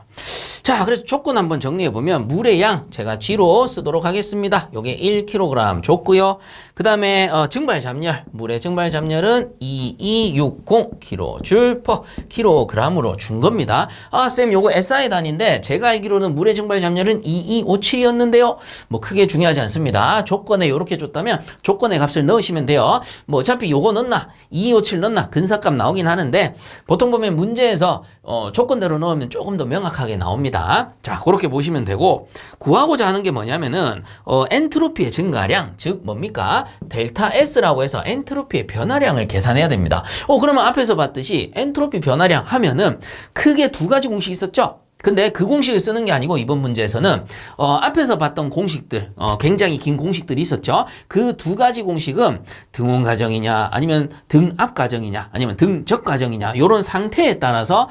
자, 그래서 조건 한번 정리해보면 물의 양 제가 G로 쓰도록 하겠습니다. 요게 1kg 줬고요. 그 다음에 증발 잡열, 물의 증발 잡열은 2260 kJ/kg으로 준 겁니다. 쌤 요거 SI 단위인데 제가 알기로는 물의 증발 잡열은 2257이었는데요. 뭐 크게 중요하지 않습니다. 조건에 요렇게 줬다면 조건의 값을 넣으시면 돼요. 뭐 어차피 요거 넣나 2257 넣나 근사값 나오긴 하는데 보통 보면 문제에서 조건대로 넣으면 조금 더 명확하게 나옵니다. 됩니다. 자, 그렇게 보시면 되고, 구하고자 하는 게 뭐냐면은 엔트로피의 증가량, 즉 뭡니까? 델타 S라고 해서 엔트로피의 변화량을 계산해야 됩니다. 그러면 앞에서 봤듯이 엔트로피 변화량 하면은 크게 두 가지 공식이 있었죠? 근데 그 공식을 쓰는 게 아니고 이번 문제에서는 앞에서 봤던 공식들, 굉장히 긴 공식들이 있었죠. 그 두 가지 공식은 등온 가정이냐 아니면 등압 가정이냐 아니면 등적 가정이냐 이런 상태에 따라서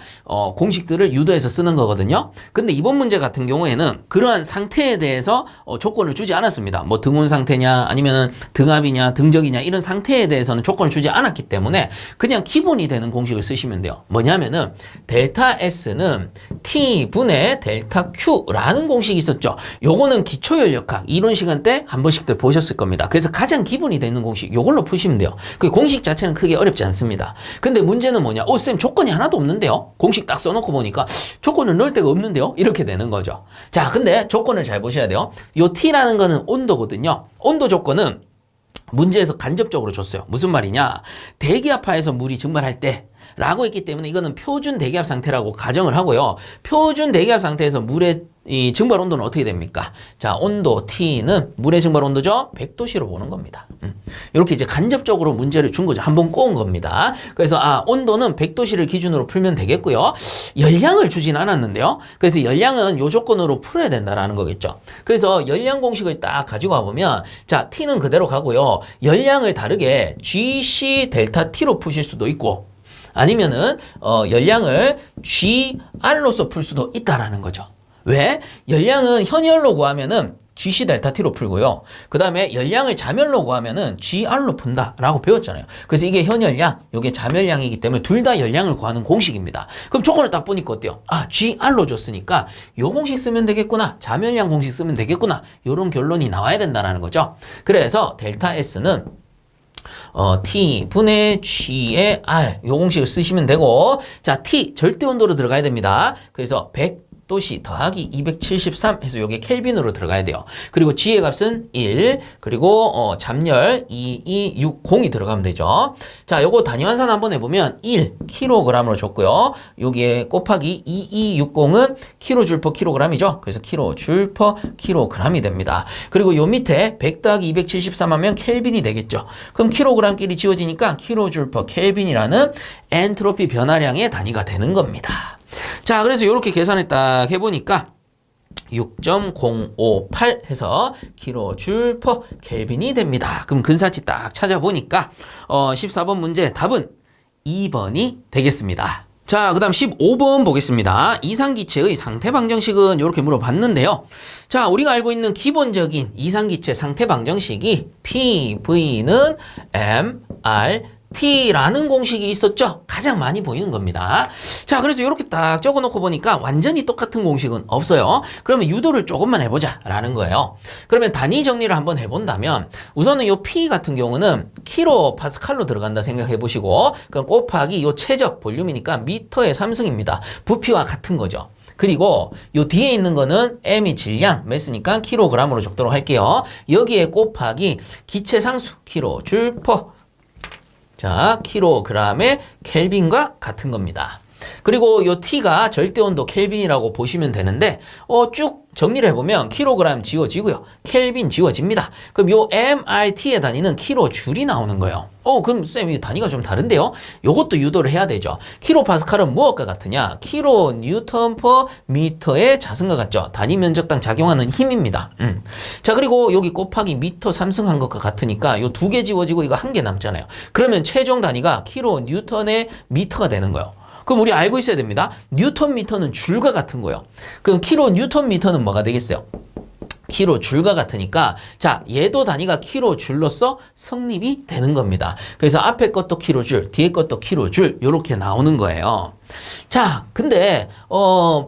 공식들을 유도해서 쓰는 거거든요. 근데 이번 문제 같은 경우에는 그러한 상태에 대해서 조건을 주지 않았습니다. 뭐 등온 상태냐 아니면 등압이냐 등적이냐 이런 상태에 대해서는 조건을 주지 않았기 때문에 그냥 기본이 되는 공식을 쓰시면 돼요. 뭐냐면은 델타 S는 T 분의 델타 Q라는 공식이 있었죠. 요거는 기초연력학 이론 시간 때 한 번씩들 보셨을 겁니다. 그래서 가장 기본이 되는 공식 요걸로 푸시면 돼요. 그 공식 자체는 크게 어렵지 않습니다. 근데 문제는 뭐냐? 쌤 조건이 하나도 없는데요? 공식 딱 써놓고 보니까 조건을 넣을 데가 없는데요? 이렇게 되는 거죠. 자, 근데 조건을 잘 보셔야 돼요. 요 T라는 거는 온도거든요. 온도 조건은 문제에서 간접적으로 줬어요. 무슨 말이냐? 대기압하에서 물이 증발할 때 라고 했기 때문에 이거는 표준 대기압 상태라고 가정을 하고요. 표준 대기압 상태에서 물의 이 증발 온도는 어떻게 됩니까? 자, 온도 T는 물의 증발 온도죠? 100도씨로 보는 겁니다. 이렇게 이제 간접적으로 문제를 준 거죠. 한번 꼬은 겁니다. 그래서 온도는 100도씨를 기준으로 풀면 되겠고요. 열량을 주진 않았는데요. 그래서 열량은 요 조건으로 풀어야 된다라는 거겠죠. 그래서 열량 공식을 딱 가지고 와보면 자, T는 그대로 가고요. 열량을 다르게 GC 델타 T로 푸실 수도 있고 아니면은 열량을 GR로서 풀 수도 있다라는 거죠. 왜? 열량은 현열로 구하면은 GC 델타 T로 풀고요. 그 다음에 열량을 자멸로 구하면은 GR로 푼다라고 배웠잖아요. 그래서 이게 현열량, 이게 자멸량이기 때문에 둘 다 열량을 구하는 공식입니다. 그럼 조건을 딱 보니까 어때요? GR로 줬으니까 요 공식 쓰면 되겠구나. 자멸량 공식 쓰면 되겠구나. 요런 결론이 나와야 된다는 거죠. 그래서 델타 S는 T 분의 G의 R 요 공식을 쓰시면 되고 자, T 절대 온도로 들어가야 됩니다. 그래서 100도씨 더하기 273 해서 요게 켈빈으로 들어가야 돼요. 그리고 G의 값은 1 그리고 잠열 2260이 들어가면 되죠. 자, 요거 단위 환산 한번 해보면 1kg으로 줬고요. 여기에 곱하기 2260은 kJ per kg이죠. 그래서 kJ per kg이 됩니다. 그리고 요 밑에 100 더하기 273 하면 켈빈이 되겠죠. 그럼 kg끼리 지워지니까 kJ per kelvin이라는 엔트로피 변화량의 단위가 되는 겁니다. 자, 그래서 이렇게 계산을 딱 해보니까 6.058 해서 kJ per kelvin이 됩니다. 그럼 근사치 딱 찾아보니까 14번 문제 답은 2번이 되겠습니다. 자, 그 다음 15번 보겠습니다. 이상기체의 상태 방정식은 이렇게 물어봤는데요. 자, 우리가 알고 있는 기본적인 이상기체 상태 방정식이 PV는 MRT라는 공식이 있었죠. 가장 많이 보이는 겁니다. 자, 그래서 이렇게 딱 적어놓고 보니까 완전히 똑같은 공식은 없어요. 그러면 유도를 조금만 해보자 라는 거예요. 그러면 단위 정리를 한번 해본다면 우선은 이 P 같은 경우는 킬로파스칼로 들어간다 생각해 보시고 그럼 곱하기 이 최적 볼륨이니까 미터의 3승입니다. 부피와 같은 거죠. 그리고 요 뒤에 있는 거는 M이 질량, 매스니까 킬로그램으로 적도록 할게요. 여기에 곱하기 기체 상수, kJ per 자, 킬로그램의 켈빈과 같은 겁니다. 그리고 요 T가 절대온도 켈빈이라고 보시면 되는데 쭉 정리를 해보면 킬로그램 지워지고요. 켈빈 지워집니다. 그럼 요 MRT의 단위는 킬로줄이 나오는 거예요. 그럼 쌤, 이 단위가 좀 다른데요? 요것도 유도를 해야 되죠. 킬로파스칼은 무엇과 같으냐? 킬로 뉴턴 퍼 미터의 자승과 같죠. 단위 면적당 작용하는 힘입니다. 자, 그리고 여기 곱하기 미터 3승한 것과 같으니까 요 두 개 지워지고 이거 한 개 남잖아요. 그러면 최종 단위가 킬로 뉴턴의 미터가 되는 거예요. 그럼 우리 알고 있어야 됩니다. 뉴턴 미터는 줄과 같은 거예요. 그럼 킬로 뉴턴 미터는 뭐가 되겠어요? 킬로 줄과 같으니까 자, 얘도 단위가 킬로 줄로서 성립이 되는 겁니다. 그래서 앞에 것도 킬로 줄, 뒤에 것도 킬로 줄 이렇게 나오는 거예요. 자, 근데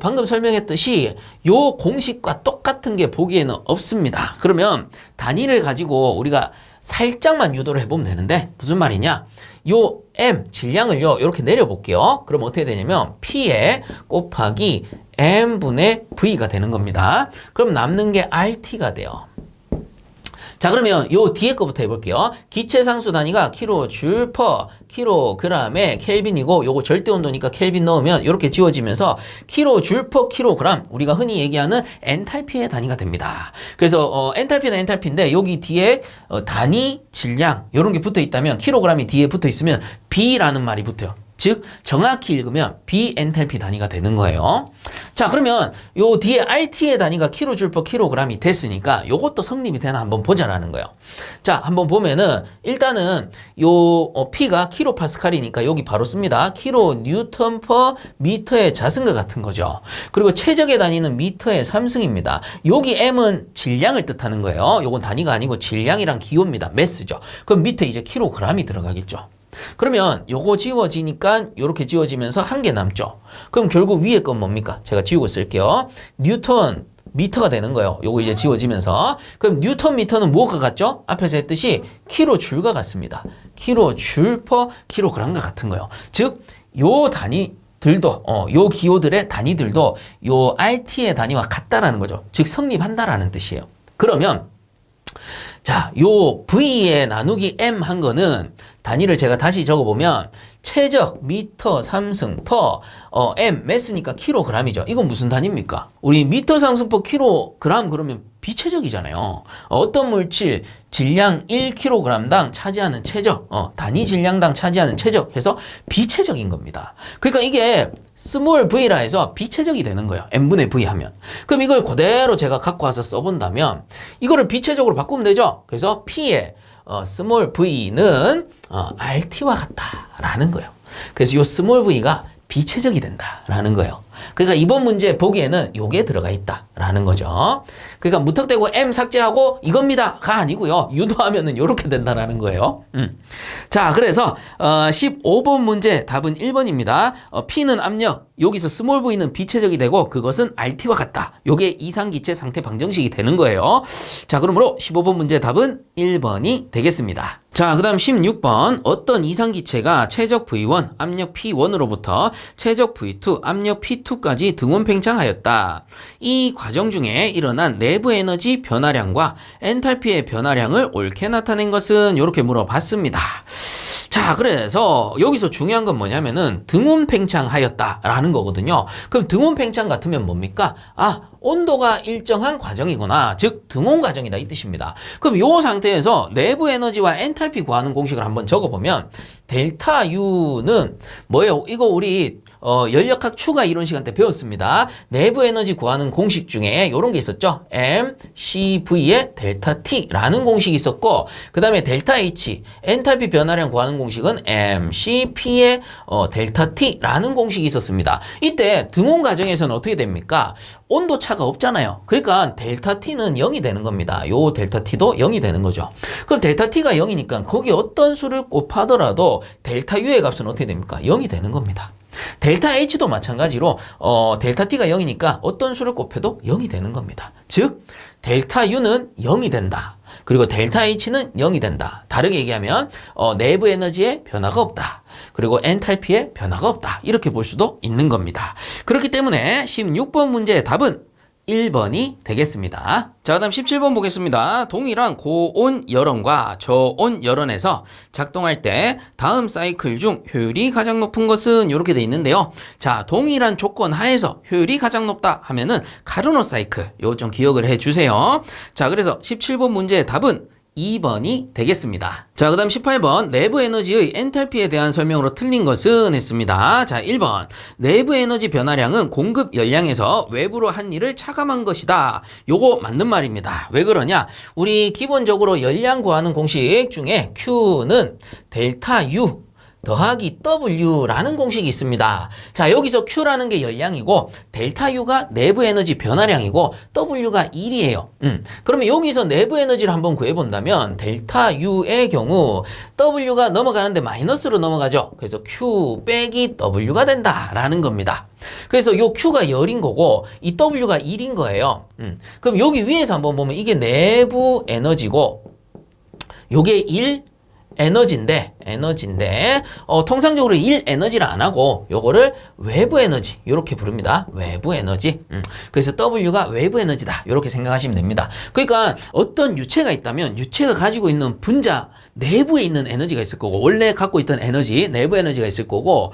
방금 설명했듯이 요 공식과 똑같은 게 보기에는 없습니다. 그러면 단위를 가지고 우리가 살짝만 유도를 해보면 되는데 무슨 말이냐? 요 M 질량을요 이렇게 내려볼게요. 그럼 어떻게 되냐면 P에 곱하기 M분의 V가 되는 겁니다. 그럼 남는 게 RT가 돼요. 자, 그러면 요 뒤에 거부터 해볼게요. 기체 상수 단위가 킬로줄 퍼 킬로그램의 켈빈이고 요거 절대 온도니까 켈빈 넣으면 이렇게 지워지면서 킬로줄 퍼 킬로그램, 우리가 흔히 얘기하는 엔탈피의 단위가 됩니다. 그래서 엔탈피는 엔탈피인데 여기 뒤에 단위 질량 이런 게 붙어 있다면, 킬로그램이 뒤에 붙어 있으면 B라는 말이 붙어요. 즉 정확히 읽으면 비엔탈피 단위가 되는 거예요. 자, 그러면 요 뒤에 RT의 단위가 킬로줄 퍼 킬로그램이 됐으니까 요것도 성립이 되나 한번 보자라는 거예요. 자, 한번 보면은 일단은 요 P가 킬로파스칼이니까 여기 바로 씁니다. 킬로 뉴턴 퍼 미터의 자승과 같은 거죠. 그리고 최적의 단위는 미터의 3승입니다. 여기 M은 질량을 뜻하는 거예요. 요건 단위가 아니고 질량이랑 기호입니다. 매스죠. 그럼 밑에 이제 킬로그램이 들어가겠죠. 그러면 요거 지워지니까 요렇게 지워지면서 한 개 남죠. 그럼 결국 위에 건 뭡니까? 제가 지우고 쓸게요. 뉴턴 미터가 되는 거예요. 요거 이제 지워지면서. 그럼 뉴턴 미터는 뭐가 같죠? 앞에서 했듯이 킬로줄과 같습니다. 킬로줄 퍼 킬로그램과 같은 거예요. 즉 요 단위들도 요 기호들의 단위들도 요 RT의 단위와 같다라는 거죠. 즉 성립한다라는 뜻이에요. 그러면 자, 요 V의 나누기 M 한 거는 단위를 제가 다시 적어보면 최적 미터 3승 퍼 M 매스니까 킬로그램이죠. 이건 무슨 단위입니까? 우리 미터 3승 퍼 킬로그램 그러면 비최적이잖아요. 어떤 물질 질량 1kg당 차지하는 최적, 단위 질량당 차지하는 최적 해서 비최적인 겁니다. 그러니까 이게 스몰 v라 해서 비최적이 되는 거예요. n분의 v 하면. 그럼 이걸 그대로 제가 갖고 와서 써본다면 이거를 비최적으로 바꾸면 되죠. 그래서 p의 스몰 v는 RT와 같다라는 거예요. 그래서 이 스몰 v가 비최적이 된다라는 거예요. 그러니까 이번 문제 보기에는 요게 들어가 있다라는 거죠. 그러니까 무턱대고 M 삭제하고 이겁니다가 아니고요. 유도하면은 요렇게 된다라는 거예요. 자, 그래서 15번 문제 답은 1번입니다. P는 압력, 여기서 스몰 v는 비최적이 되고 그것은 RT와 같다. 요게 이상기체 상태 방정식이 되는 거예요. 자, 그러므로 15번 문제 답은 1번이 되겠습니다. 자, 그 다음 16번. 어떤 이상기체가 최적 V1, 압력 P1으로부터 최적 V2, 압력 P2까지 등원 팽창하였다. 이 과정 중에 일어난 내부 에너지 변화량과 엔탈피의 변화량을 옳게 나타낸 것은 이렇게 물어봤습니다. 자, 그래서 여기서 중요한 건 뭐냐면은 등온 팽창하였다라는 거거든요. 그럼 등온 팽창 같으면 뭡니까? 온도가 일정한 과정이구나. 즉 등온 과정이다 이 뜻입니다. 그럼 이 상태에서 내부 에너지와 엔탈피 구하는 공식을 한번 적어보면 델타 U는 뭐예요? 이거 우리 연력학 추가 이론 시간 때 배웠습니다. 내부 에너지 구하는 공식 중에 이런 게 있었죠. mCV의 델타 T라는 공식이 있었고, 그 다음에 델타 H 엔탈피 변화량 구하는 공식은 mCP의 델타 T라는 공식이 있었습니다. 이때 등온 과정에서는 어떻게 됩니까? 온도 차가 없잖아요. 그러니까 델타 T는 0이 되는 겁니다. 요 델타 T도 0이 되는 거죠. 그럼 델타 T가 0이니까 거기 어떤 수를 곱하더라도 델타 U의 값은 어떻게 됩니까? 0이 되는 겁니다. 델타 H도 마찬가지로 델타 T가 0이니까 어떤 수를 곱해도 0이 되는 겁니다. 즉 델타 U는 0이 된다. 그리고 델타 H는 0이 된다. 다르게 얘기하면 내부 에너지의 변화가 없다. 그리고 엔탈피의 변화가 없다. 이렇게 볼 수도 있는 겁니다. 그렇기 때문에 16번 문제의 답은 1번이 되겠습니다. 자, 그다음 17번 보겠습니다. 동일한 고온 열원과 저온 열원에서 작동할 때 다음 사이클 중 효율이 가장 높은 것은 이렇게 돼 있는데요. 자, 동일한 조건 하에서 효율이 가장 높다 하면은 카르노 사이클. 요거 좀 기억을 해 주세요. 자, 그래서 17번 문제의 답은 2번이 되겠습니다. 자, 그 다음 18번 내부 에너지의 엔탈피에 대한 설명으로 틀린 것은 했습니다. 자, 1번 내부 에너지 변화량은 공급 열량에서 외부로 한 일을 차감한 것이다. 요거 맞는 말입니다. 왜 그러냐? 우리 기본적으로 열량 구하는 공식 중에 Q는 델타 U 더하기 W라는 공식이 있습니다. 자, 여기서 Q라는 게 열량이고 델타 U가 내부 에너지 변화량이고 W가 1이에요. 그러면 여기서 내부 에너지를 한번 구해본다면 델타 U의 경우 W가 넘어가는데 마이너스로 넘어가죠. 그래서 Q 빼기 W가 된다라는 겁니다. 그래서 요 Q가 열인 거고 이 W가 1인 거예요. 그럼 여기 위에서 한번 보면 이게 내부 에너지고 요게 1 에너지인데 에너지인데 통상적으로 일 에너지를 안 하고 요거를 외부 에너지 이렇게 부릅니다. 외부 에너지. 그래서 W가 외부 에너지다 이렇게 생각하시면 됩니다. 그러니까 어떤 유체가 있다면 유체가 가지고 있는 분자 내부에 있는 에너지가 있을 거고 원래 갖고 있던 에너지 내부 에너지가 있을 거고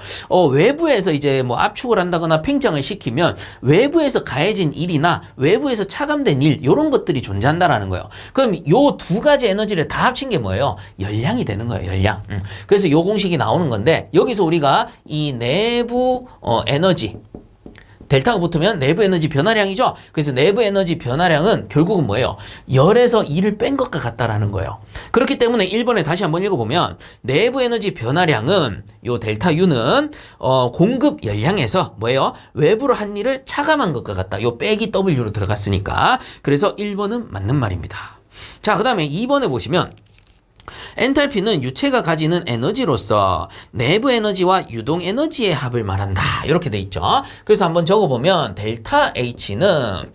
외부에서 이제 뭐 압축을 한다거나 팽창을 시키면 외부에서 가해진 일이나 외부에서 차감된 일 이런 것들이 존재한다라는 거예요. 그럼 요 두 가지 에너지를 다 합친 게 뭐예요? 열량이 되는 거예요. 열량. 그래서 요 공식이 나오는 건데 여기서 우리가 이 내부 에너지 델타가 붙으면 내부 에너지 변화량이죠. 그래서 내부 에너지 변화량은 결국은 뭐예요? 열에서 2를 뺀 것과 같다라는 거예요. 그렇기 때문에 1번에 다시 한번 읽어보면 내부 에너지 변화량은 요 델타 U는 공급 열량에서 뭐예요? 외부로 한 일을 차감한 것과 같다. 요 빼기 W로 들어갔으니까. 그래서 1번은 맞는 말입니다. 자, 그 다음에 2번에 보시면 엔탈피는 유체가 가지는 에너지로서 내부 에너지와 유동 에너지의 합을 말한다. 이렇게 돼 있죠. 그래서 한번 적어보면 델타 H는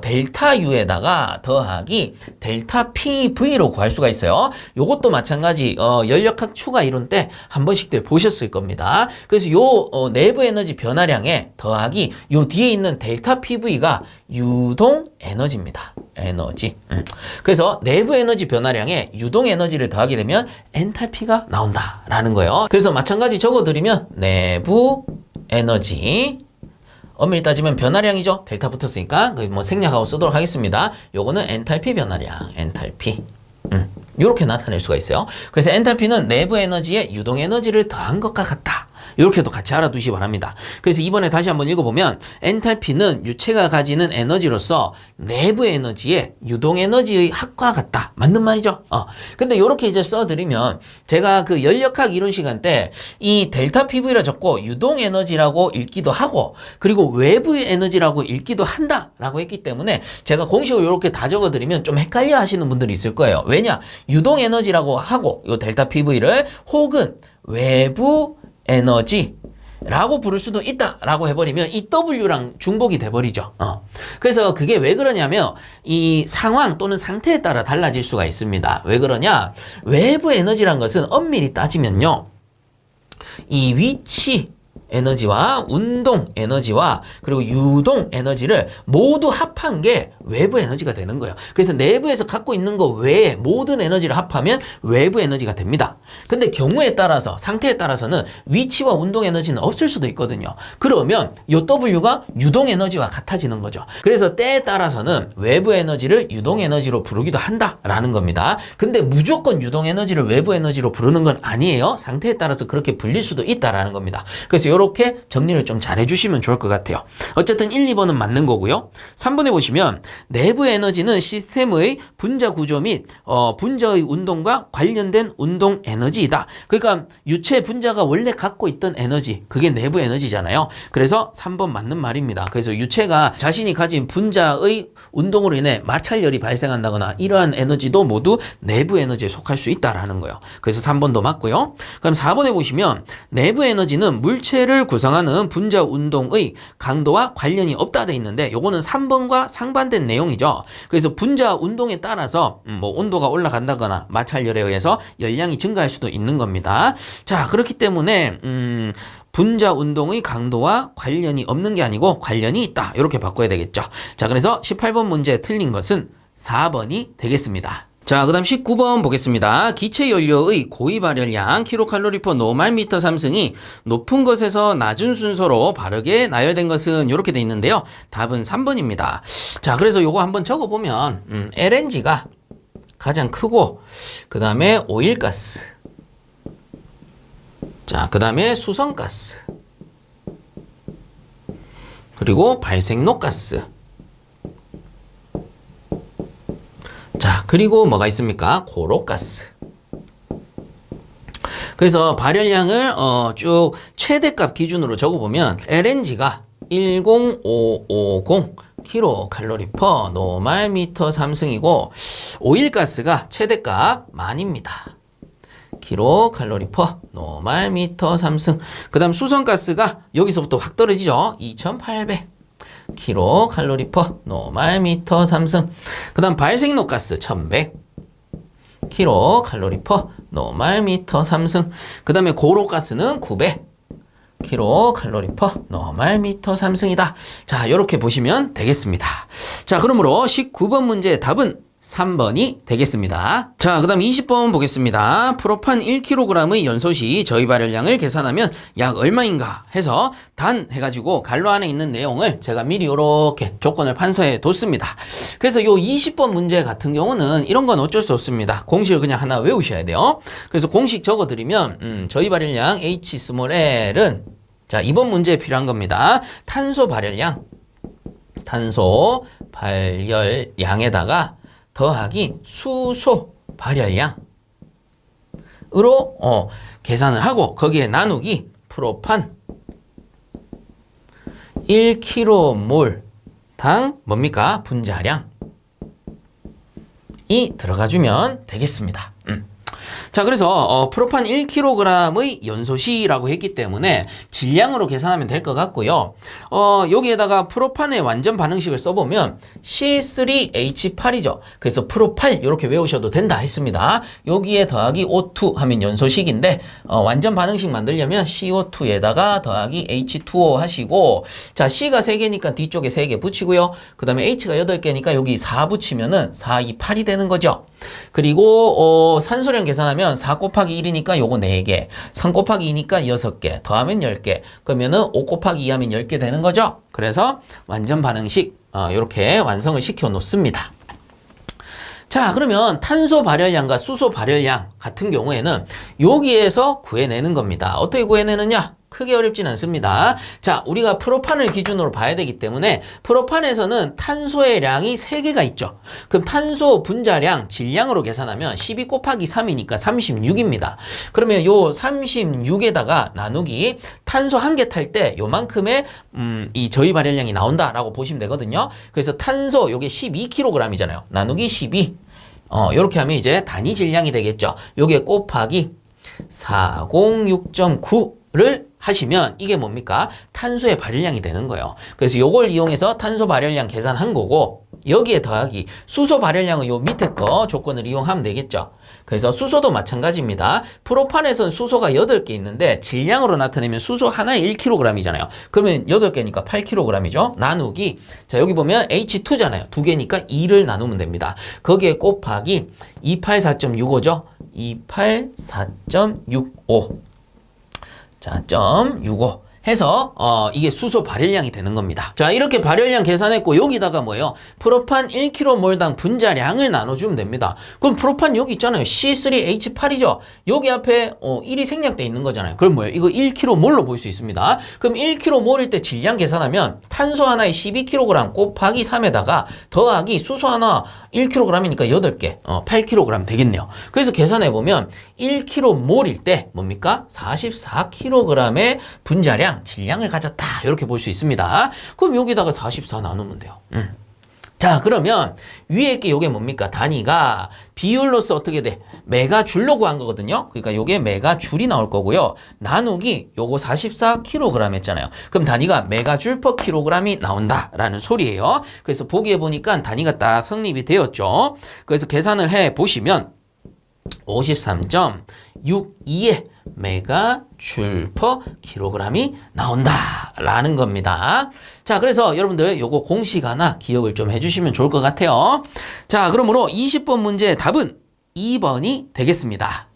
델타 U에다가 더하기 델타 PV로 구할 수가 있어요. 요것도 마찬가지 연력학 추가 이론 때 한 번씩 보셨을 겁니다. 그래서 요 내부 에너지 변화량에 더하기 요 뒤에 있는 델타 PV가 유동 에너지입니다. 에너지. 그래서 내부 에너지 변화량에 유동 에너지를 더하게 되면 엔탈피가 나온다라는 거예요. 그래서 마찬가지 적어드리면 내부 에너지 엄밀히 따지면 변화량이죠. 델타 붙었으니까 뭐 생략하고 쓰도록 하겠습니다. 요거는 엔탈피 변화량, 엔탈피. 이렇게 나타낼 수가 있어요. 그래서 엔탈피는 내부 에너지에 유동 에너지를 더한 것과 같다. 이렇게도 같이 알아두시기 바랍니다. 그래서 이번에 다시 한번 읽어보면 엔탈피는 유체가 가지는 에너지로서 내부 에너지에 유동 에너지의 합과 같다. 맞는 말이죠. 근데 이렇게 이제 써드리면 제가 그 연력학 이론 시간 때 이 델타 PV라 적고 유동 에너지라고 읽기도 하고 그리고 외부 에너지라고 읽기도 한다라고 했기 때문에 제가 공식을 이렇게 다 적어드리면 좀 헷갈려 하시는 분들이 있을 거예요. 왜냐? 유동 에너지라고 하고 이 델타 PV를 혹은 외부 에너지라고 부를 수도 있다라고 해버리면 이 W랑 중복이 돼버리죠. 그래서 그게 왜 그러냐면 이 상황 또는 상태에 따라 달라질 수가 있습니다. 왜 그러냐? 외부 에너지란 것은 엄밀히 따지면요. 이 위치 에너지와 운동 에너지와 그리고 유동 에너지를 모두 합한 게 외부 에너지가 되는 거예요. 그래서 내부에서 갖고 있는 거 외에 모든 에너지를 합하면 외부 에너지가 됩니다. 근데 경우에 따라서 상태에 따라서는 위치와 운동 에너지는 없을 수도 있거든요. 그러면 요 W가 유동 에너지와 같아지는 거죠. 그래서 때에 따라서는 외부 에너지를 유동 에너지로 부르기도 한다라는 겁니다. 근데 무조건 유동 에너지를 외부 에너지로 부르는 건 아니에요. 상태에 따라서 그렇게 불릴 수도 있다라는 겁니다. 그래서 이렇게 정리를 좀 잘 해주시면 좋을 것 같아요. 어쨌든 1, 2번은 맞는 거고요. 3번에 보시면 내부 에너지는 시스템의 분자 구조 및 분자의 운동과 관련된 운동 에너지이다. 그러니까 유체 분자가 원래 갖고 있던 에너지, 그게 내부 에너지잖아요. 그래서 3번 맞는 말입니다. 그래서 유체가 자신이 가진 분자의 운동으로 인해 마찰열이 발생한다거나 이러한 에너지도 모두 내부 에너지에 속할 수 있다라는 거예요. 그래서 3번도 맞고요. 그럼 4번에 보시면 내부 에너지는 물체를 구성하는 분자 운동의 강도와 관련이 없다 돼 있는데 요거는 3번과 상반된 내용이죠. 그래서 분자 운동에 따라서 뭐 온도가 올라간다거나 마찰열에 의해서 열량이 증가할 수도 있는 겁니다. 자, 그렇기 때문에 분자 운동의 강도와 관련이 없는 게 아니고 관련이 있다. 이렇게 바꿔야 되겠죠. 자, 그래서 18번 문제 틀린 것은 4번이 되겠습니다. 자, 그 다음 19번 보겠습니다. 기체 연료의 고위 발열량 kcal/노 말미터 상승이 높은 것에서 낮은 순서로 바르게 나열된 것은 이렇게 돼 있는데요. 답은 3번입니다. 자, 그래서 요거 한번 적어보면 LNG가 가장 크고 그 다음에 오일가스, 자, 그 다음에 수성가스, 그리고 발생록가스, 자, 그리고 뭐가 있습니까? 고로가스. 그래서 발열량을 쭉 최대값 기준으로 적어보면 LNG가 10550 kcal/노 노말미터 상승이고 오일가스가 최대값 만입니다. kcal/노 노말미터 상승. 그 다음 수성가스가 여기서부터 확 떨어지죠. 2800 kcal/노 말미터 상승. 그 다음 발생록가스 1100 kcal per 노말미터 3승. 그 다음에 고로가스는 900 kcal per 노말미터 3승이다. 자, 이렇게 보시면 되겠습니다. 자, 그러므로 19번 문제의 답은 3번이 되겠습니다. 자, 그 다음 20번 보겠습니다. 프로판 1kg의 연소시 저희 발열량을 계산하면 약 얼마인가 해서 단 해가지고 갈로 안에 있는 내용을 제가 미리 이렇게 조건을 판서해 뒀습니다. 그래서 요 20번 문제 같은 경우는 이런 건 어쩔 수 없습니다. 공식을 그냥 하나 외우셔야 돼요. 그래서 공식 적어드리면 저희 발열량 H 스몰 L은 자, 이번 문제에 필요한 겁니다. 탄소 발열량에다가 더하기 수소 발열량으로 계산을 하고 거기에 나누기 프로판 1kmol 당 뭡니까? 분자량이 들어가주면 되겠습니다. 자, 그래서 프로판 1kg의 연소시라고 했기 때문에 질량으로 계산하면 될 것 같고요. 여기에다가 프로판의 완전 반응식을 써보면 C3H8이죠. 그래서 프로8 이렇게 외우셔도 된다 했습니다. 여기에 더하기 O2 하면 연소식인데 완전 반응식 만들려면 CO2에다가 더하기 H2O 하시고, 자, C가 3개니까 뒤쪽에 3개 붙이고요. 그 다음에 H가 8개니까 여기 4 붙이면은 4, 2, 8이 되는 거죠. 그리고 산소량 계산하면 4 곱하기 1이니까 요거 4개, 3 곱하기 2니까 6개, 더하면 10개, 그러면은 5 곱하기 2 하면 10개 되는 거죠. 그래서 완전 반응식 이렇게 완성을 시켜 놓습니다. 자, 그러면 탄소 발열량과 수소 발열량 같은 경우에는 여기에서 구해내는 겁니다. 어떻게 구해내느냐? 크게 어렵진 않습니다. 자, 우리가 프로판을 기준으로 봐야 되기 때문에 프로판에서는 탄소의 량이 3개가 있죠. 그럼 탄소 분자량, 질량으로 계산하면 12 곱하기 3이니까 36입니다. 그러면 요 36에다가 나누기 탄소 1개 탈 때 요만큼의 이 저희 발열량이 나온다라고 보시면 되거든요. 그래서 탄소 요게 12kg이잖아요. 나누기 12. 요렇게 하면 이제 단위 질량이 되겠죠. 요게 곱하기 406.9를 하시면 이게 뭡니까? 탄소의 발열량이 되는 거예요. 그래서 요걸 이용해서 탄소 발열량 계산한 거고, 여기에 더하기 수소 발열량은 요 밑에 거 조건을 이용하면 되겠죠. 그래서 수소도 마찬가지입니다. 프로판에서는 수소가 8개 있는데 질량으로 나타내면 수소 하나에 1kg이잖아요. 그러면 8개니까 8kg이죠. 나누기, 자, 여기 보면 H2잖아요. 2개니까 2를 나누면 됩니다. 거기에 곱하기 284.65죠. 284.65. 자, 0.65 해서 이게 수소 발열량이 되는 겁니다. 자, 이렇게 발열량 계산했고 여기다가 뭐예요? 프로판 1kmol당 분자량을 나눠주면 됩니다. 그럼 프로판 여기 있잖아요. C3H8이죠. 여기 앞에 1이 생략돼 있는 거잖아요. 그럼 뭐예요? 이거 1kmol로 볼 수 있습니다. 그럼 1kmol일 때 질량 계산하면 탄소 하나에 12kg 곱하기 3에다가 더하기 수소 하나 1kg이니까 8개, 8kg 되겠네요. 그래서 계산해보면 1kmol일 때 뭡니까? 44kg의 분자량, 질량을 가졌다. 이렇게 볼 수 있습니다. 그럼 여기다가 44 나누면 돼요. 자, 그러면 위에 게 요게 뭡니까? 단위가 비율로서 어떻게 돼? 메가줄로 구한 거거든요. 그러니까 요게 메가줄이 나올 거고요. 나누기 요거 44kg 했잖아요. 그럼 단위가 메가줄 per kg이 나온다라는 소리예요. 그래서 보기에 보니까 단위가 딱 성립이 되었죠. 그래서 계산을 해 보시면 53.62의 메가줄 per kg이 나온다라는 겁니다. 자, 그래서 여러분들 요거 공식 하나 기억을 좀 해주시면 좋을 것 같아요. 자, 그러므로 20번 문제의 답은 2번이 되겠습니다.